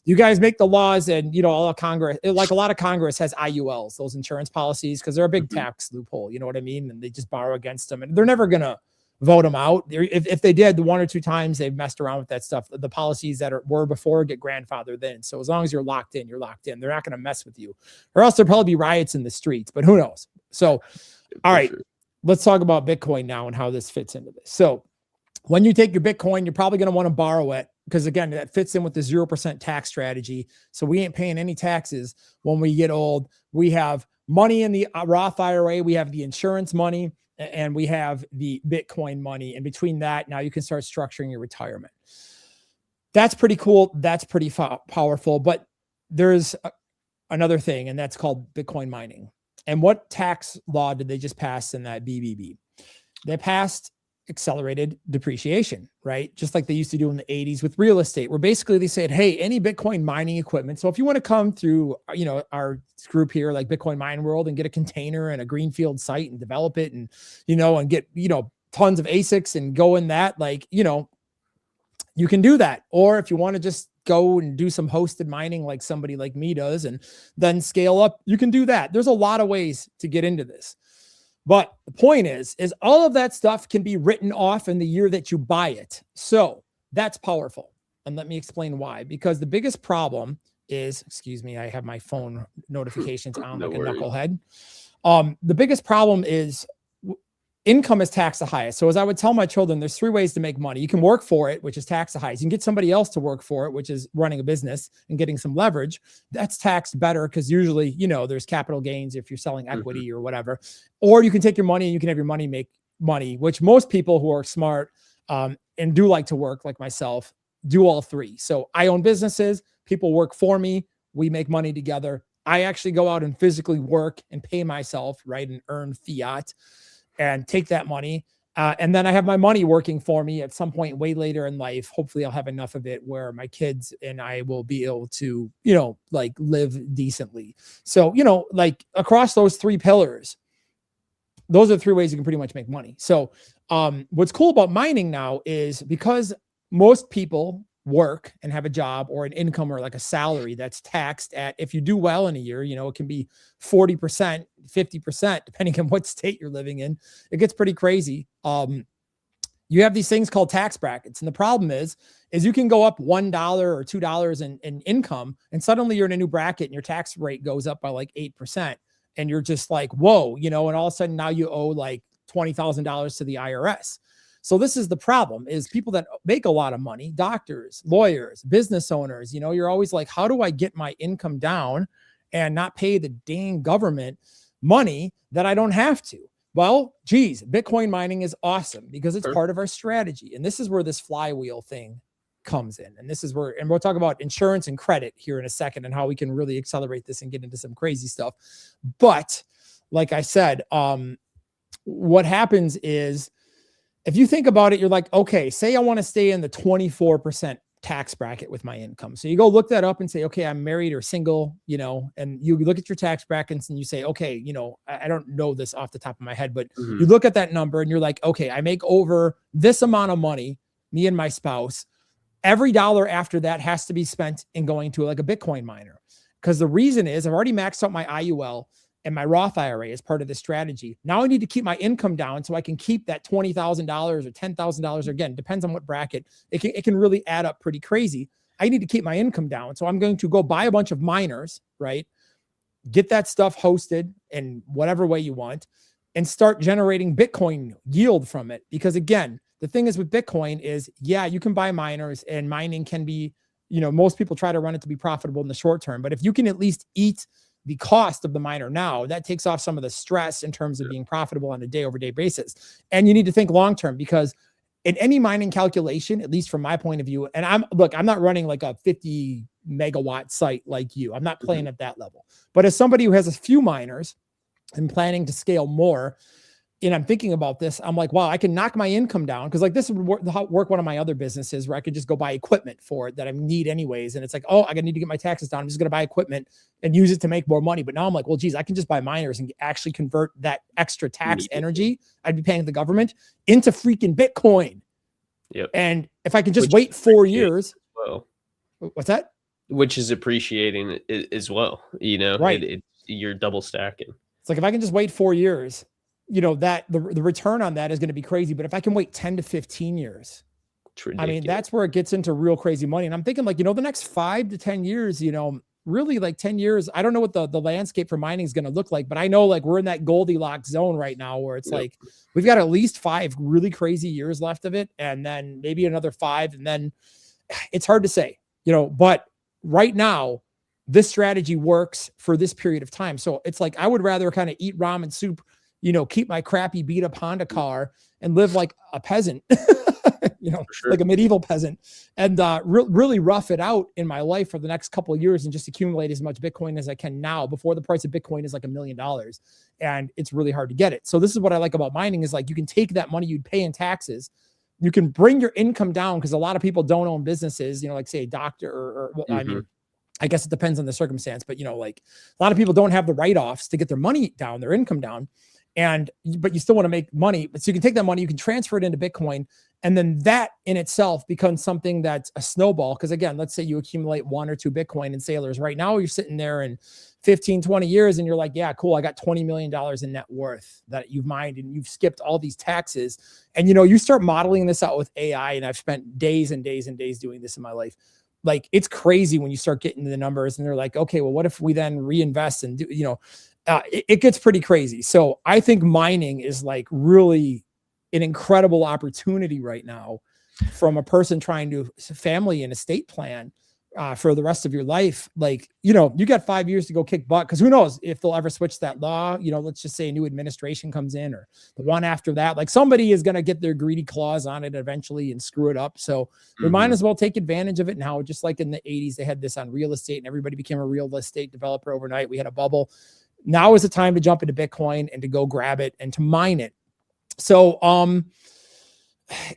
you guys make the laws, and, you know, all of Congress, like a lot of Congress has IULs, those insurance policies, because they're a big tax loophole. You know what I mean? And they just borrow against them, and they're never going to vote them out. If they did, the one or two times they've messed around with that stuff, the policies that were before get grandfathered in. So as long as you're locked in, you're locked in. They're not going to mess with you, or else there'll probably be riots in the streets, but who knows? So, all right, let's talk about Bitcoin now and how this fits into this. So when you take your Bitcoin, you're probably going to want to borrow it, because again, that fits in with the 0% tax strategy. So we ain't paying any taxes when we get old. We have money in the Roth IRA. We have the insurance money, and we have the Bitcoin money. And between that, now you can start structuring your retirement. That's pretty cool. That's pretty powerful. But there's another thing, and that's called Bitcoin mining. And what tax law did they just pass in that BBB? They passed accelerated depreciation, right? Just like they used to do in the 80s with real estate, where basically they said, hey, any Bitcoin mining equipment. So if you want to come through, you know, our group here, like Bitcoin Mine World, and get a container and a greenfield site and develop it, and, you know, and get, you know, tons of ASICs and go in that, like, you know, you can do that. Or if you want to just go and do some hosted mining like somebody like me does, and then scale up, you can do that. There's a lot of ways to get into this. But the point is all of that stuff can be written off in the year that you buy it. So that's powerful. And let me explain why. Because the biggest problem is, excuse me, I have my phone notifications on like a knucklehead. The biggest problem is income is taxed the highest. So as I would tell my children, there's three ways to make money. You can work for it, which is taxed the highest. You can get somebody else to work for it, which is running a business and getting some leverage. That's taxed better, because usually, you know, there's capital gains if you're selling equity or whatever. Or you can take your money and you can have your money make money, which most people who are smart and do like to work, like myself, do all three. So I own businesses, people work for me, we make money together. I actually go out and physically work and pay myself, right, and earn fiat and take that money. And then I have my money working for me at some point way later in life. Hopefully I'll have enough of it where my kids and I will be able to, you know, like live decently. So, you know, like across those three pillars, those are three ways you can pretty much make money. So what's cool about mining now is, because most people work and have a job or an income or like a salary that's taxed at, if you do well in a year, you know, it can be 40%, 50%, depending on what state you're living in. It gets pretty crazy. You have these things called tax brackets. And the problem is you can go up $1 or $2 in income, and suddenly you're in a new bracket and your tax rate goes up by like 8%. And you're just like, whoa, you know, and all of a sudden now you owe like $20,000 to the IRS. So this is the problem, is people that make a lot of money, doctors, lawyers, business owners, you know, you're always like, how do I get my income down and not pay the dang government money that I don't have to? Well, geez, Bitcoin mining is awesome because it's Perfect. part of our strategy. And this is where this flywheel thing comes in. And this is where, and we'll talk about insurance and credit here in a second and how we can really accelerate this and get into some crazy stuff. But like I said, what happens is if you think about it, you're like, okay, say I want to stay in the 24% tax bracket with my income. So you go look that up and say, okay, I'm married or single, and you look at your tax brackets and you say, okay, I don't know this off the top of my head, but you look at that number and you're like, okay, I make over this amount of money, me and my spouse. Every dollar after that has to be spent in going to like a Bitcoin miner. Because the reason is I've already maxed out my IUL and my Roth IRA as part of this strategy. Now I need to keep my income down so I can keep that $20,000 or $10,000. Again, depends on what bracket. It can really add up pretty crazy. I need to keep my income down. So I'm going to go buy a bunch of miners, right? Get that stuff hosted in whatever way you want and start generating Bitcoin yield from it. Because again, the thing is with Bitcoin is, yeah, you can buy miners and mining can be, most people try to run it to be profitable in the short term. But if you can at least eat the cost of the miner now, that takes off some of the stress in terms of being profitable on a day-over-day basis. And you need to think long-term because in any mining calculation, at least from my point of view, and I'm not running like a 50 megawatt site like you. I'm not playing at that level. But as somebody who has a few miners and planning to scale more, and I'm thinking about this, I'm like, wow, I can knock my income down. Cause like this would work one of my other businesses where I could just go buy equipment for it that I need anyways. And it's like, oh, need to get my taxes down. I'm just going to buy equipment and use it to make more money. But now I'm like, well, geez, I can just buy miners and actually convert that extra tax energy I'd be paying the government into freaking Bitcoin. Yep. And if I can just wait 4 years. Well, what's that? Which is appreciating as well. Right. You're double stacking. It's like, if I can just wait 4 years, that the return on that is going to be crazy. But if I can wait 10 to 15 years, I mean, that's where it gets into real crazy money. And I'm thinking like, the next 5 to 10 years, really like 10 years, I don't know what the landscape for mining is going to look like, but I know like we're in that Goldilocks zone right now where it's like, we've got at least 5 really crazy years left of it. And then maybe another 5. And then it's hard to say, but right now, this strategy works for this period of time. So it's like, I would rather kind of eat ramen soup, keep my crappy beat up Honda car and live like a peasant, Sure. like a medieval peasant and really rough it out in my life for the next couple of years and just accumulate as much Bitcoin as I can now before the price of Bitcoin is like $1 million and it's really hard to get it. So this is what I like about mining is like, you can take that money you'd pay in taxes. You can bring your income down because a lot of people don't own businesses, like say a doctor or I mean, I guess it depends on the circumstance, but like a lot of people don't have the write-offs to get their money down, their income down. But you still want to make money. So you can take that money, you can transfer it into Bitcoin. And then that in itself becomes something that's a snowball. Because again, let's say you accumulate 1 or 2 Bitcoin in sailors. Right now you're sitting there in 15, 20 years and you're like, yeah, cool. I got $20 million in net worth that you've mined and you've skipped all these taxes. And, you start modeling this out with AI. And I've spent days and days and days doing this in my life. Like it's crazy when you start getting the numbers and they're like, okay, well, what if we then reinvest and do, it gets pretty crazy. So I think mining is like really an incredible opportunity right now from a person trying to family and estate plan for the rest of your life. Like, you got 5 years to go kick butt because who knows if they'll ever switch that law. Let's just say a new administration comes in or the one after that, like somebody is going to get their greedy claws on it eventually and screw it up. So we might as well take advantage of it now. Just like in the 80s, they had this on real estate and everybody became a real estate developer overnight. We had a bubble. Now is the time to jump into Bitcoin and to go grab it and to mine it. So,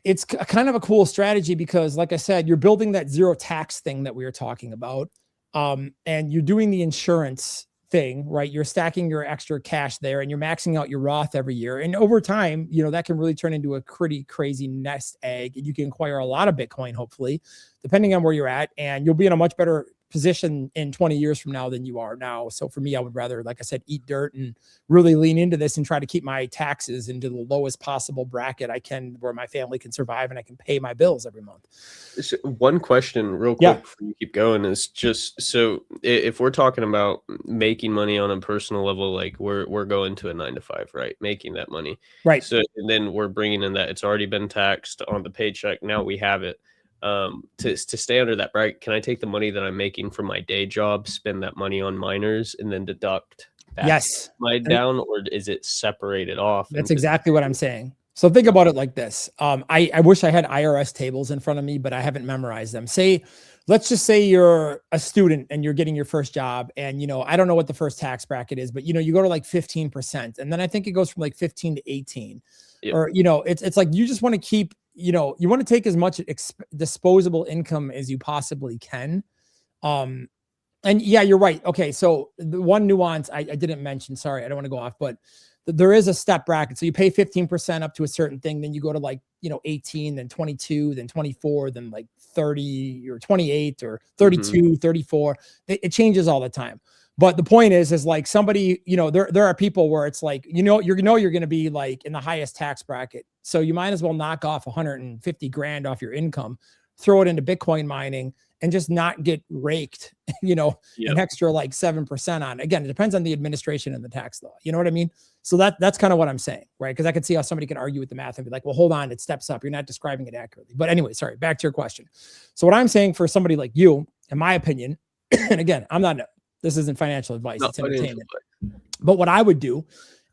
it's kind of a cool strategy because like I said, you're building that zero tax thing that we were talking about. And you're doing the insurance thing, right? You're stacking your extra cash there and you're maxing out your Roth every year. And over time, that can really turn into a pretty crazy nest egg and you can acquire a lot of Bitcoin, hopefully, depending on where you're at. And you'll be in a much better position in 20 years from now than you are now. So for me, I would rather, like I said, eat dirt and really lean into this and try to keep my taxes into the lowest possible bracket I can where my family can survive and I can pay my bills every month. So one question real quick before you keep going is just, so if we're talking about making money on a personal level, like we're going to a 9 to 5, right? Making that money. Right. So and then we're bringing in that it's already been taxed on the paycheck. Now we have it. To stay under that bracket, can I take the money that I'm making from my day job, spend that money on miners, and then deduct Yes. down, or is it separated off? That's exactly what I'm saying. So think about it like this. I wish I had IRS tables in front of me, but I haven't memorized them. Let's just say you're a student and you're getting your first job, and I don't know what the first tax bracket is, but you go to like 15%, and then I think it goes from like 15 to 18, Yep. or it's like you just want to keep, you want to take as much disposable income as you possibly can. And yeah, you're right. Okay, so the one nuance I didn't mention, sorry, I don't want to go off, but there is a step bracket. So you pay 15% up to a certain thing, then you go to like 18, then 22, then 24, then like 30 or 28 or 32, 34. It changes all the time. But the point is like somebody, there are people where it's like, you're going to be like in the highest tax bracket. So you might as well knock off 150 grand off your income, throw it into Bitcoin mining, and just not get raked, an extra like 7% on. Again, it depends on the administration and the tax law. You know what I mean? So that's kind of what I'm saying, right? Because I could see how somebody can argue with the math and be like, well, hold on, it steps up. You're not describing it accurately. But anyway, sorry, back to your question. So what I'm saying for somebody like you, in my opinion, and again, this isn't financial advice, it's entertainment. But what I would do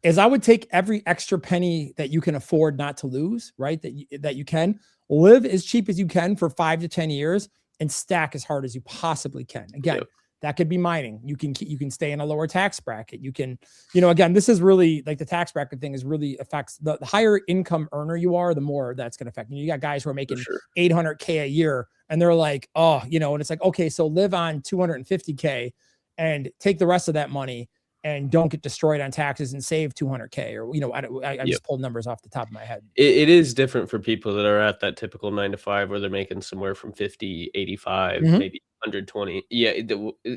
is I would take every extra penny that you can afford not to lose, right? That you can live as cheap as you can for 5 to 10 years and stack as hard as you possibly can. Again, that could be mining. You can stay in a lower tax bracket. You can, again, this is really like the tax bracket thing is really affects the higher income earner you are, the more that's going to affect you. You got guys who are making $800K a year and they're like, oh, and it's like, okay, so live on 250K and take the rest of that money and don't get destroyed on taxes and save 200K or, I just pulled numbers off the top of my head. It is different for people that are at that typical 9 to 5 where they're making somewhere from 50, 85, maybe 120. Yeah,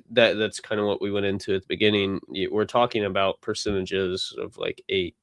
that's kind of what we went into at the beginning. We're talking about percentages of like 8.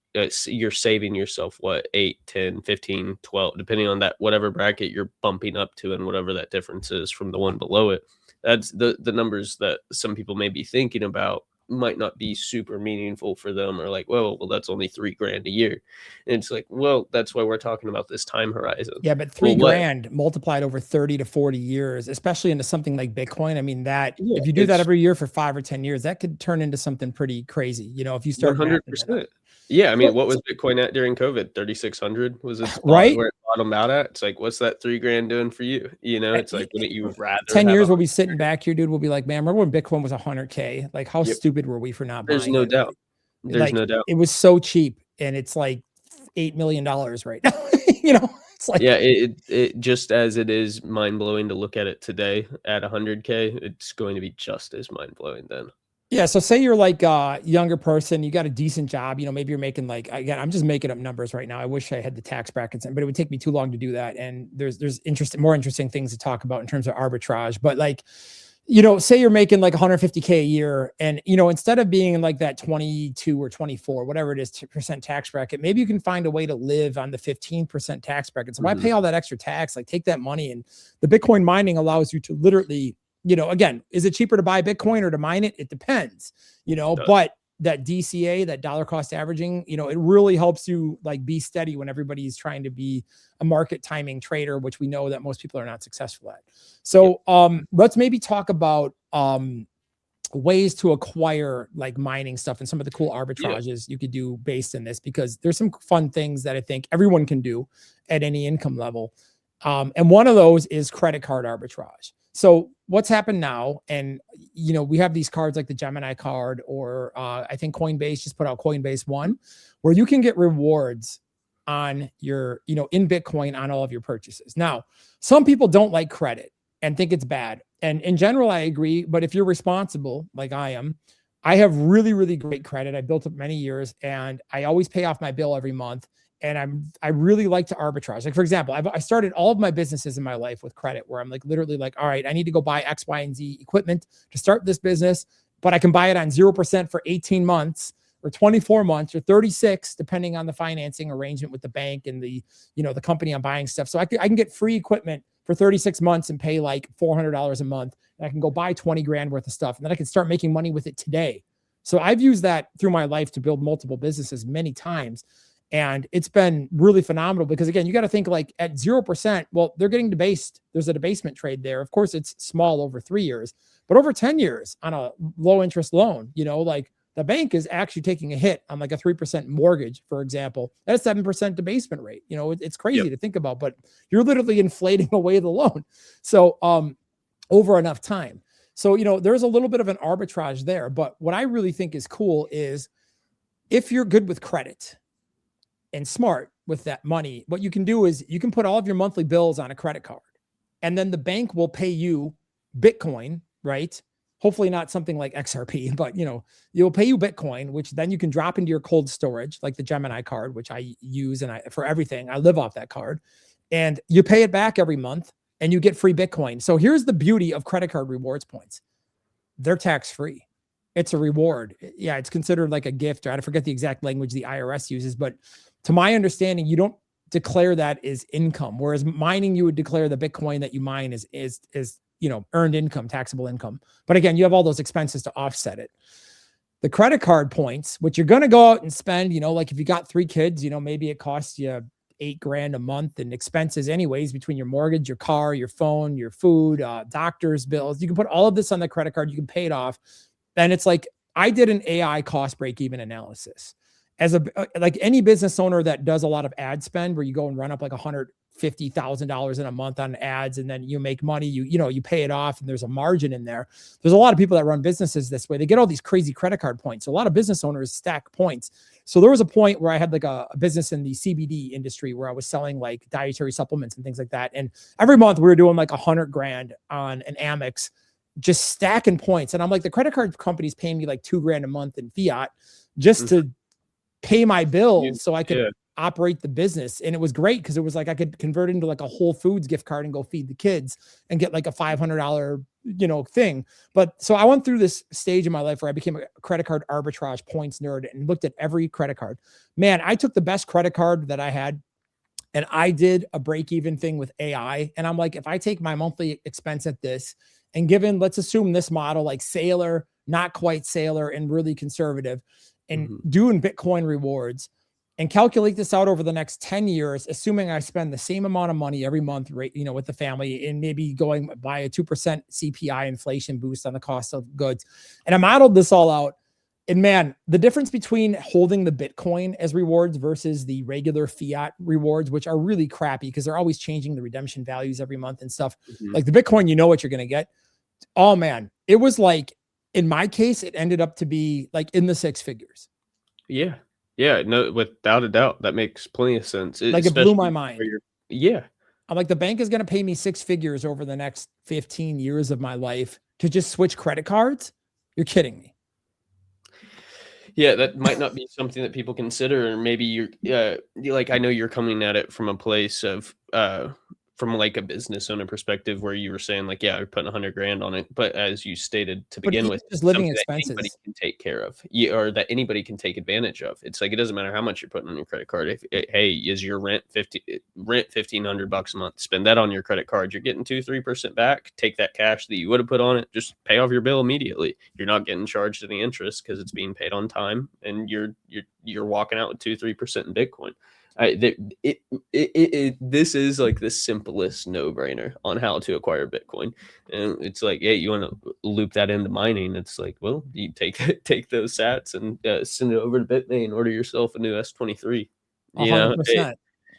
You're saving yourself what, 8, 10, 15, 12, depending on that, whatever bracket you're bumping up to and whatever that difference is from the one below it. That's the numbers that some people may be thinking about might not be super meaningful for them, or like, well, that's only $3,000 a year. And it's like, well, that's why we're talking about this time horizon. Yeah, but $3,000 multiplied over 30 to 40 years, especially into something like Bitcoin. I mean, if you do that every year for 5 or 10 years, that could turn into something pretty crazy. If you start 100%. Yeah, I mean, what was Bitcoin at during COVID? 3,600 was it, right? Where it bottomed out at? It's like, what's that $3,000 doing for you? It's like, wouldn't you rather 10 years we'll be sitting back here, dude? We'll be like, man, remember when Bitcoin was 100K? Like, how stupid were we for not buying? There's no doubt. There's no doubt. It was so cheap, and it's like $8 million right now. It's like, yeah, it just as it is mind blowing to look at it today at 100K, it's going to be just as mind blowing then. Yeah. So say you're like a younger person, you got a decent job, maybe you're making like, again, I'm just making up numbers right now. I wish I had the tax brackets, but it would take me too long to do that. And there's more interesting things to talk about in terms of arbitrage, but like, say you're making like 150K a year and, instead of being in like that 22 or 24, whatever it is, percent tax bracket, maybe you can find a way to live on the 15% tax bracket. So why pay all that extra tax? Like take that money, and the Bitcoin mining allows you to literally, again, is it cheaper to buy Bitcoin or to mine it? It depends, but that DCA, that dollar cost averaging, it really helps you like be steady when everybody's trying to be a market timing trader, which we know that most people are not successful at. So let's maybe talk about ways to acquire like mining stuff and some of the cool arbitrages you could do based in this, because there's some fun things that I think everyone can do at any income level. And one of those is credit card arbitrage. So what's happened now, and we have these cards like the Gemini card, or I think Coinbase just put out Coinbase One, where you can get rewards on your, in Bitcoin on all of your purchases. Now, some people don't like credit and think it's bad. And in general, I agree. But if you're responsible, like I am, I have really, really great credit. I built up many years, and I always pay off my bill every month. And I really like to arbitrage. Like, for example, I started all of my businesses in my life with credit, where I'm like, literally like, all right, I need to go buy X, Y, and Z equipment to start this business, but I can buy it on 0% for 18 months or 24 months or 36, depending on the financing arrangement with the bank and the company I'm buying stuff. So I can get free equipment for 36 months and pay like $400 a month. And I can go buy 20 grand worth of stuff, and then I can start making money with it today. So I've used that through my life to build multiple businesses many times. And it's been really phenomenal, because again, you got to think like at 0%, well, they're getting debased. There's a debasement trade there. Of course, it's small over 3 years, but over 10 years on a low interest loan, like The bank is actually taking a hit on like a 3% mortgage, for example, at a 7% debasement rate. It's crazy to think about, but you're literally inflating away the loan. So over enough time. So, there's a little bit of an arbitrage there. But what I really think is cool is if you're good with credit and smart with that money, what you can do is you can put all of your monthly bills on a credit card, and then the bank will pay you Bitcoin, right? Hopefully not something like XRP, but you'll pay you Bitcoin, which then you can drop into your cold storage, like the Gemini card, which I use for everything. I live off that card, and you pay it back every month and you get free Bitcoin. So here's the beauty of credit card rewards points. They're tax-free. It's a reward. Yeah, it's considered like a gift, or I forget the exact language the IRS uses, but to my understanding, you don't declare that as income. Whereas mining, you would declare the Bitcoin that you mine is earned income, taxable income. But again, you have all those expenses to offset it. The credit card points, which you're going to go out and spend, like if you got 3 kids, maybe it costs you $8,000 a month in expenses anyways, between your mortgage, your car, your phone, your food, doctor's bills. You can put all of this on the credit card. You can pay it off. And it's like, I did an AI cost break-even analysis. As like any business owner that does a lot of ad spend, where you go and run up like $150,000 in a month on ads, and then you make money, you pay it off, and there's a margin in there. There's a lot of people that run businesses this way. They get all these crazy credit card points. So a lot of business owners stack points. So there was a point where I had like a business in the CBD industry where I was selling like dietary supplements and things like that. And every month we were doing like $100,000 on an Amex, just stacking points. And I'm like, the credit card company's paying me like $2,000 a month in fiat just to pay my bills so I could operate the business. And it was great because it was like I could convert into like a Whole Foods gift card and go feed the kids and get like a $500 thing. But so I went through this stage in my life where I became a credit card arbitrage points nerd and looked at every credit card. Man, I took the best credit card that I had and I did a break-even thing with AI. And I'm like, if I take my monthly expense at this, and given, let's assume this model, like Sailor, not quite Sailor, and really conservative, and doing Bitcoin rewards, and calculate this out over the next 10 years, assuming I spend the same amount of money every month, right, with the family, and maybe going by a 2% CPI inflation boost on the cost of goods. And I modeled this all out. And man, the difference between holding the Bitcoin as rewards versus the regular fiat rewards, which are really crappy because they're always changing the redemption values every month and stuff. Like the Bitcoin, you know what you're going to get. Oh man, it was like, in my case, it ended up to be like in the 6 figures. Yeah. Yeah. No, without a doubt. That makes plenty of sense. Like it blew my mind. Yeah. I'm like, the bank is going to pay me 6 figures over the next 15 years of my life to just switch credit cards. You're kidding me. Yeah, that might not be something that people consider, or maybe you're like, I know you're coming at it from a place of from like a business owner perspective, where you were saying like, yeah, we're putting $100,000 on it, but as you stated to begin with, just living expenses that anybody can take care of, or that anybody can take advantage of. It's like, it doesn't matter how much you're putting on your credit card. Hey, is your rent $1,500 a month? Spend that on your credit card. You're getting 2-3% back. Take that cash that you would have put on it, just pay off your bill immediately. You're not getting charged any interest because it's being paid on time, and you're walking out with 2-3% in Bitcoin. This is like the simplest no-brainer on how to acquire Bitcoin. And it's like, hey, you want to loop that into mining? It's like, well, you take those sats and send it over to Bitmain, order yourself a new S23. 100%.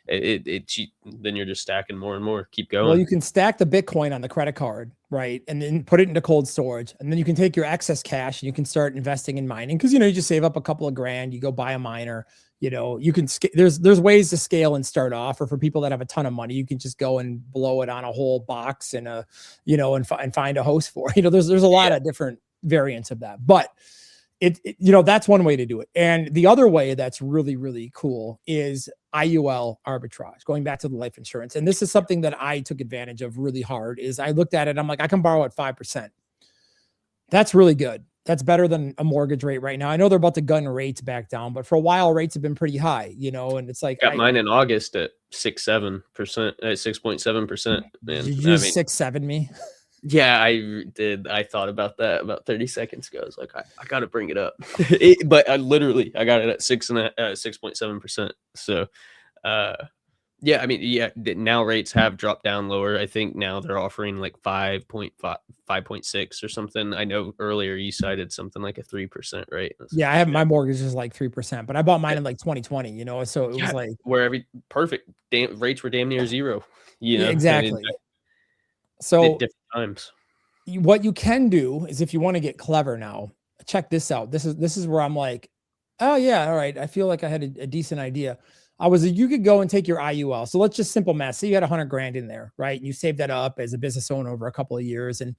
Then you're just stacking more and more. Keep going. Well, you can stack the Bitcoin on the credit card, right? And then put it into cold storage. And then you can take your excess cash and you can start investing in mining. Cause you just save up a couple of grand, you go buy a miner, you can, there's ways to scale and start off, or for people that have a ton of money, you can just go and blow it on a whole box and and find a host for, there's a lot of different variants of that, but that's one way to do it. And the other way that's really, really cool is IUL arbitrage, going back to the life insurance. And this is something that I took advantage of really hard. Is I looked at it, I'm like, I can borrow at 5%. That's really good. That's better than a mortgage rate right now. I know they're about to gun rates back down, but for a while rates have been pretty hie, and it's like, got mine in August at 6.7%, 6.7%. Did you just 6.7 me? Yeah, I did. I thought about that about 30 seconds ago. I was like, I got to bring it up. But I got it at 6.7%. So, Yeah, I mean, yeah, now rates have dropped down lower. I think now they're offering like 5.5, 5.6 or something. I know earlier you cited something like a 3% rate. I was like, Yeah, I have my mortgage is like 3%, but I bought mine in like 2020, so it yeah, was like, where perfect rates were damn near zero. yeah, I mean, exactly. So different times. what you can do is if you want to get clever now, check this out. This is where I'm like, oh yeah, all right. I feel like I had a decent idea. You could go and take your IUL. So let's just simple math. Say you had 100 grand in there, right? And you saved that up as a business owner over a couple of years, and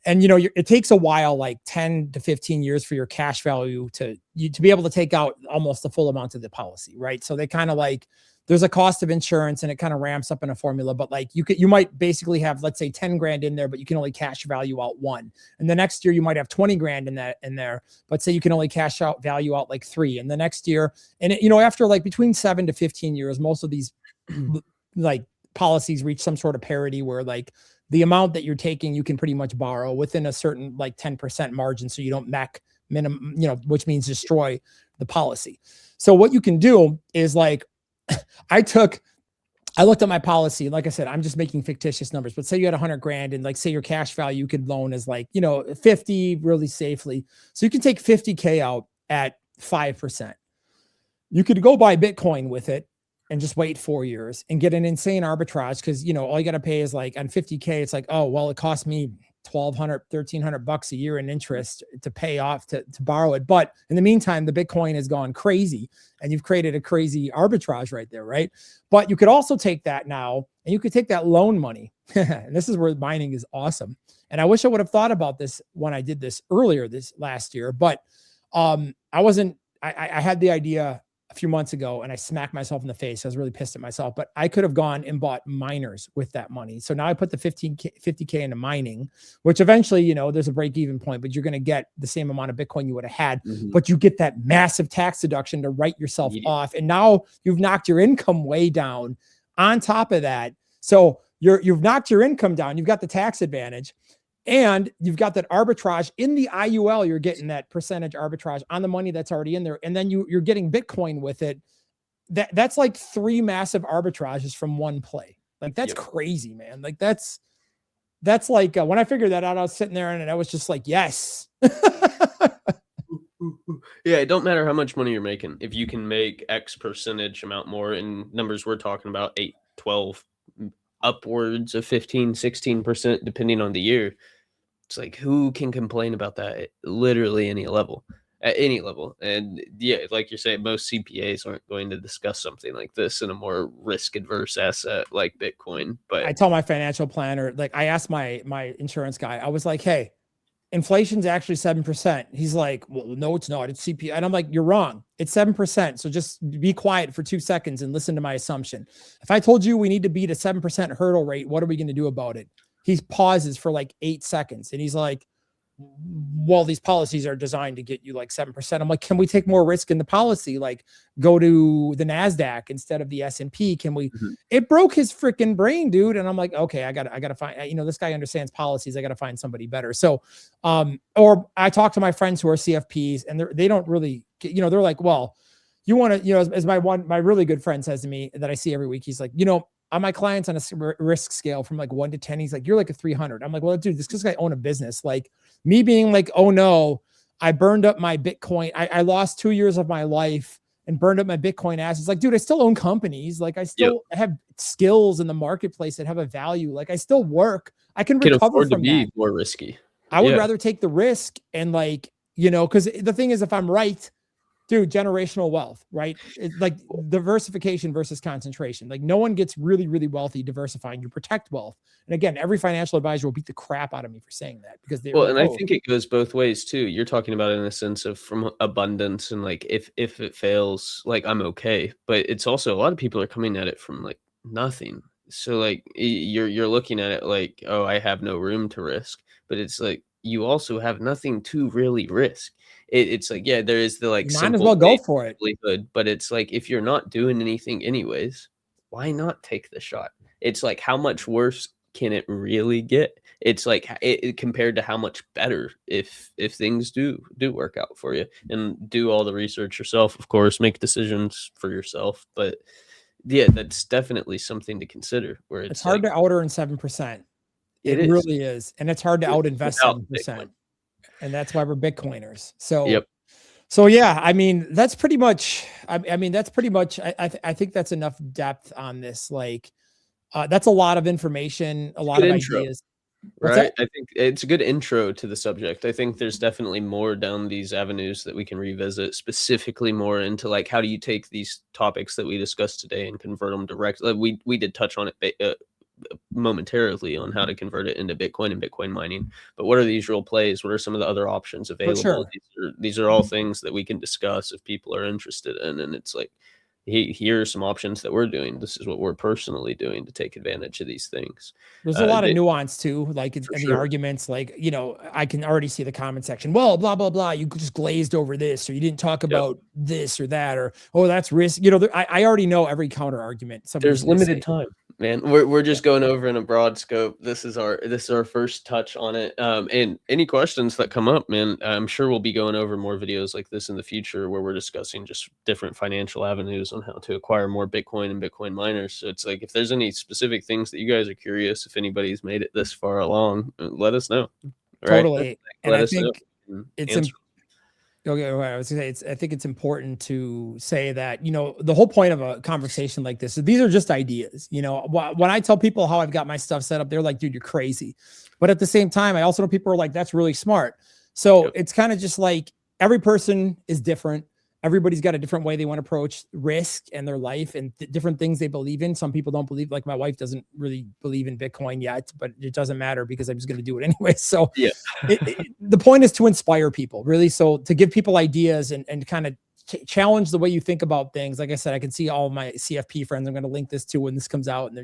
it takes a while, like 10 to 15 years for your cash value to be able to take out almost the full amount of the policy, right? So they kind of like, there's a cost of insurance and it kind of ramps up in a formula, but like you might basically have, let's say 10 grand in there, but you can only cash value out one. And the next year you might have 20 grand in there, but say you can only cash out value out like three. And the next year, and after like between 7 to 15 years, most of these like policies reach some sort of parity where like the amount that you're taking, you can pretty much borrow within a certain like 10% margin. So you don't MEC minimum, which means destroy the policy. So what you can do is like, I looked at my policy. Like I said, I'm just making fictitious numbers, but say you had 100 grand and like, say your cash value you could loan is like, 50 really safely. So you can take 50K out at 5%. You could go buy Bitcoin with it and just wait 4 years and get an insane arbitrage. Cause all you got to pay is like on 50K, it's like, oh, well, it cost me 1,200, 1,300 bucks a year in interest to pay off to borrow it. But in the meantime, the Bitcoin has gone crazy and you've created a crazy arbitrage right there. Right. But you could also take that now and you could take that loan money. And this is where mining is awesome. And I wish I would have thought about this when I did this earlier this last year, but I had the idea a few months ago and I smacked myself in the face. I was really pissed at myself, but I could have gone and bought miners with that money. So now I put the 50K into mining, which eventually, there's a break even point, but you're going to get the same amount of Bitcoin you would have had, but you get that massive tax deduction to write yourself off. And now you've knocked your income way down on top of that. So you've knocked your income down. You've got the tax advantage. And you've got that arbitrage in the IUL. You're getting that percentage arbitrage on the money that's already in there. And then you're getting Bitcoin with it. That's like three massive arbitrages from one play. Like that's crazy, man. Like that's like when I figured that out, I was sitting there and I was just like, yes. Yeah, it don't matter how much money you're making. If you can make X percentage amount more in numbers we're talking about, 8, 12, upwards of 15, 16%, depending on the year. It's like, who can complain about that at literally any level, at any level? And yeah, like you're saying, most CPAs aren't going to discuss something like this in a more risk adverse asset like Bitcoin. But I tell my financial planner, like I asked my insurance guy, I was like, hey, inflation's actually 7%. He's like, well, no, it's not. It's CPI. And I'm like, you're wrong. It's 7%. So just be quiet for 2 seconds and listen to my assumption. If I told you we need to beat a 7% hurdle rate, what are we going to do about it? He pauses for like 8 seconds and he's like, well, these policies are designed to get you like 7%. I'm like, can we take more risk in the policy? Like go to the NASDAQ instead of the S&P. Can we, it broke his freaking brain, dude. And I'm like, okay, I gotta find, this guy understands policies. I got to find somebody better. So, or I talk to my friends who are CFPs and they don't really, they're like, well, you want to, as my really good friend says to me that I see every week, he's like, on my clients on a risk scale from like 1 to 10, he's like, you're like a 300. I'm like, well, dude, this guy own a business. Like me being like, oh no, I burned up my Bitcoin. I lost 2 years of my life and burned up my Bitcoin assets. Like, dude, I still own companies. Like I still have skills in the marketplace that have a value. Like I still work. I can recover from that. More risky. I would rather take the risk and like, because the thing is, if I'm right, dude, generational wealth, right? It's like diversification versus concentration. Like no one gets really, really wealthy diversifying. You protect wealth. And again, every financial advisor will beat the crap out of me for saying that because they're and I think it goes both ways too. You're talking about it in a sense of from abundance and like if it fails, like I'm okay. But it's also a lot of people are coming at it from like nothing. So like you're looking at it like, oh, I have no room to risk. But it's like you also have nothing to really risk. It's like, yeah, there is the like might as well go for it. But it's like if you're not doing anything anyways, why not take the shot? It's like how much worse can it really get? It's like it compared to how much better if things do work out for you, and do all the research yourself, of course, make decisions for yourself. But Yeah, that's definitely something to consider where It's it's hard like to out earn 7%. it It is really is. And it's hard to out invest without Bitcoin. 7%. And that's why we're Bitcoiners. So, Yep. so yeah, I mean, that's pretty much, I mean, that's pretty much, I think that's enough depth on this. Like, that's a lot of information, a lot Good of intro. ideas. What's Right? that? I think it's a good intro to the subject. I think there's definitely more down these avenues that we can revisit, specifically more into like how do you take these topics that we discussed today and convert them directly. We did touch on it momentarily on how to convert it into Bitcoin and Bitcoin mining. But what are these real plays? What are some of the other options For available? sure. These are all things that we can discuss if people are interested in. And it's like, here are some options that we're doing. This is what we're personally doing to take advantage of these things. There's a lot of They, nuance too, like for in the sure. arguments, like, I can already see the comment section. Well, blah, blah, blah. You just glazed over this, or you didn't talk Yep. about this or that, or, oh, that's risk. I already know every counter argument somebody's There's going to limited say. time, man. We're Yeah, just going over in a broad scope. This is our first touch on it. And any questions that come up, man, I'm sure we'll be going over more videos like this in the future where we're discussing just different financial avenues on how to acquire more Bitcoin and Bitcoin miners. So it's like if there's any specific things that you guys are curious, if anybody's made it this far along, let us know. Right? totally. And Let I us know. think it's Answer. okay. I was gonna say I think it's important to say that the whole point of a conversation like this is these are just ideas. When I tell people how I've got my stuff set up, they're like, "Dude, you're crazy," but at the same time, I also know people are like, "That's really smart." So Yep. it's kind of just like every person is different. Everybody's got a different way they want to approach risk and their life and different things they believe in. Some people don't believe, like my wife doesn't really believe in Bitcoin yet, but it doesn't matter because I'm just going to do it anyway. So Yeah. the point is to inspire people, really. So to give people ideas and kind of challenge the way you think about things. Like I said, I can see all my CFP friends. I'm going to link this to when this comes out, and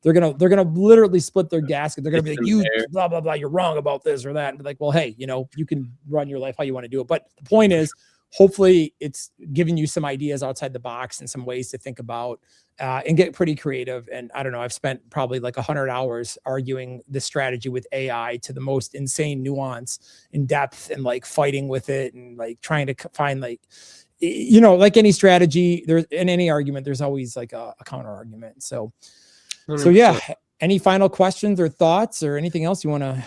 they're gonna literally split their gasket. They're gonna It's be like, in "You there. blah blah blah, you're wrong about this or that." And be like, "Well, hey, you can run your life how you want to do it." But the point For is, sure. hopefully, it's giving you some ideas outside the box and some ways to think about and get pretty creative. And I don't know, I've spent probably like 100 hours arguing this strategy with AI to the most insane nuance in depth and like fighting with it and like trying to find like, like any strategy, there's in any argument, there's always like a counter argument. So yeah, 100%. any final questions or thoughts or anything else you want to?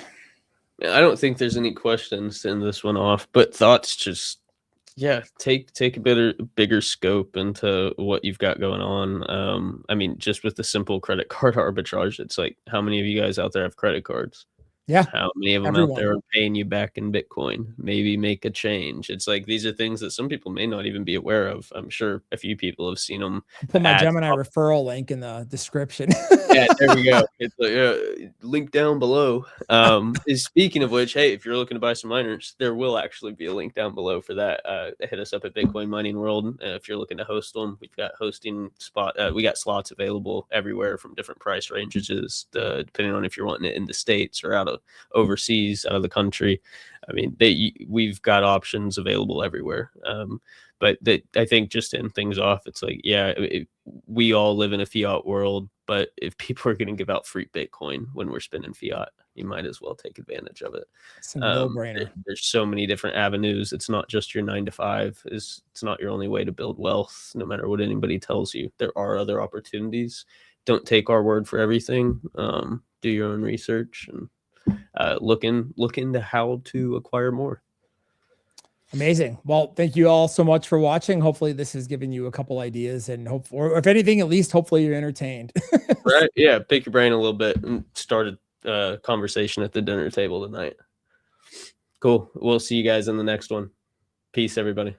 I don't think there's any questions to end this one off, but thoughts just yeah, take a bigger scope into what you've got going on. I mean, just with the simple credit card arbitrage, it's like how many of you guys out there have credit cards? Yeah, How many of them out everyone. there are paying you back in Bitcoin? Maybe make a change. It's like these are things that some people may not even be aware of. I'm sure a few people have seen them. I'll put The my ads Gemini pop. referral link in the description. Yeah, there we go. It's like, link down below. Is speaking of which, hey, if you're looking to buy some miners, there will actually be a link down below for that. Hit us up at Bitcoin Mining World if you're looking to host them. We've got hosting spot. We got slots available everywhere from different price ranges, depending on if you're wanting it in the States or out of overseas, out of the country. I mean, we've got options available everywhere. But I think just to end things off, it's like, yeah, we all live in a fiat world, but if people are going to give out free Bitcoin when we're spending fiat, you might as well take advantage of it. It's a no-brainer. There's so many different avenues. It's not just your 9 to 5. It's not your only way to build wealth, no matter what anybody tells you. There are other opportunities. Don't take our word for everything. Do your own research and look into how to acquire more. Amazing. Well, thank you all so much for watching. Hopefully this has given you a couple ideas and or if anything, at least hopefully you're entertained. Right? Yeah, pick your brain a little bit and start a conversation at the dinner table tonight. Cool. We'll see you guys in the next one. Peace, everybody.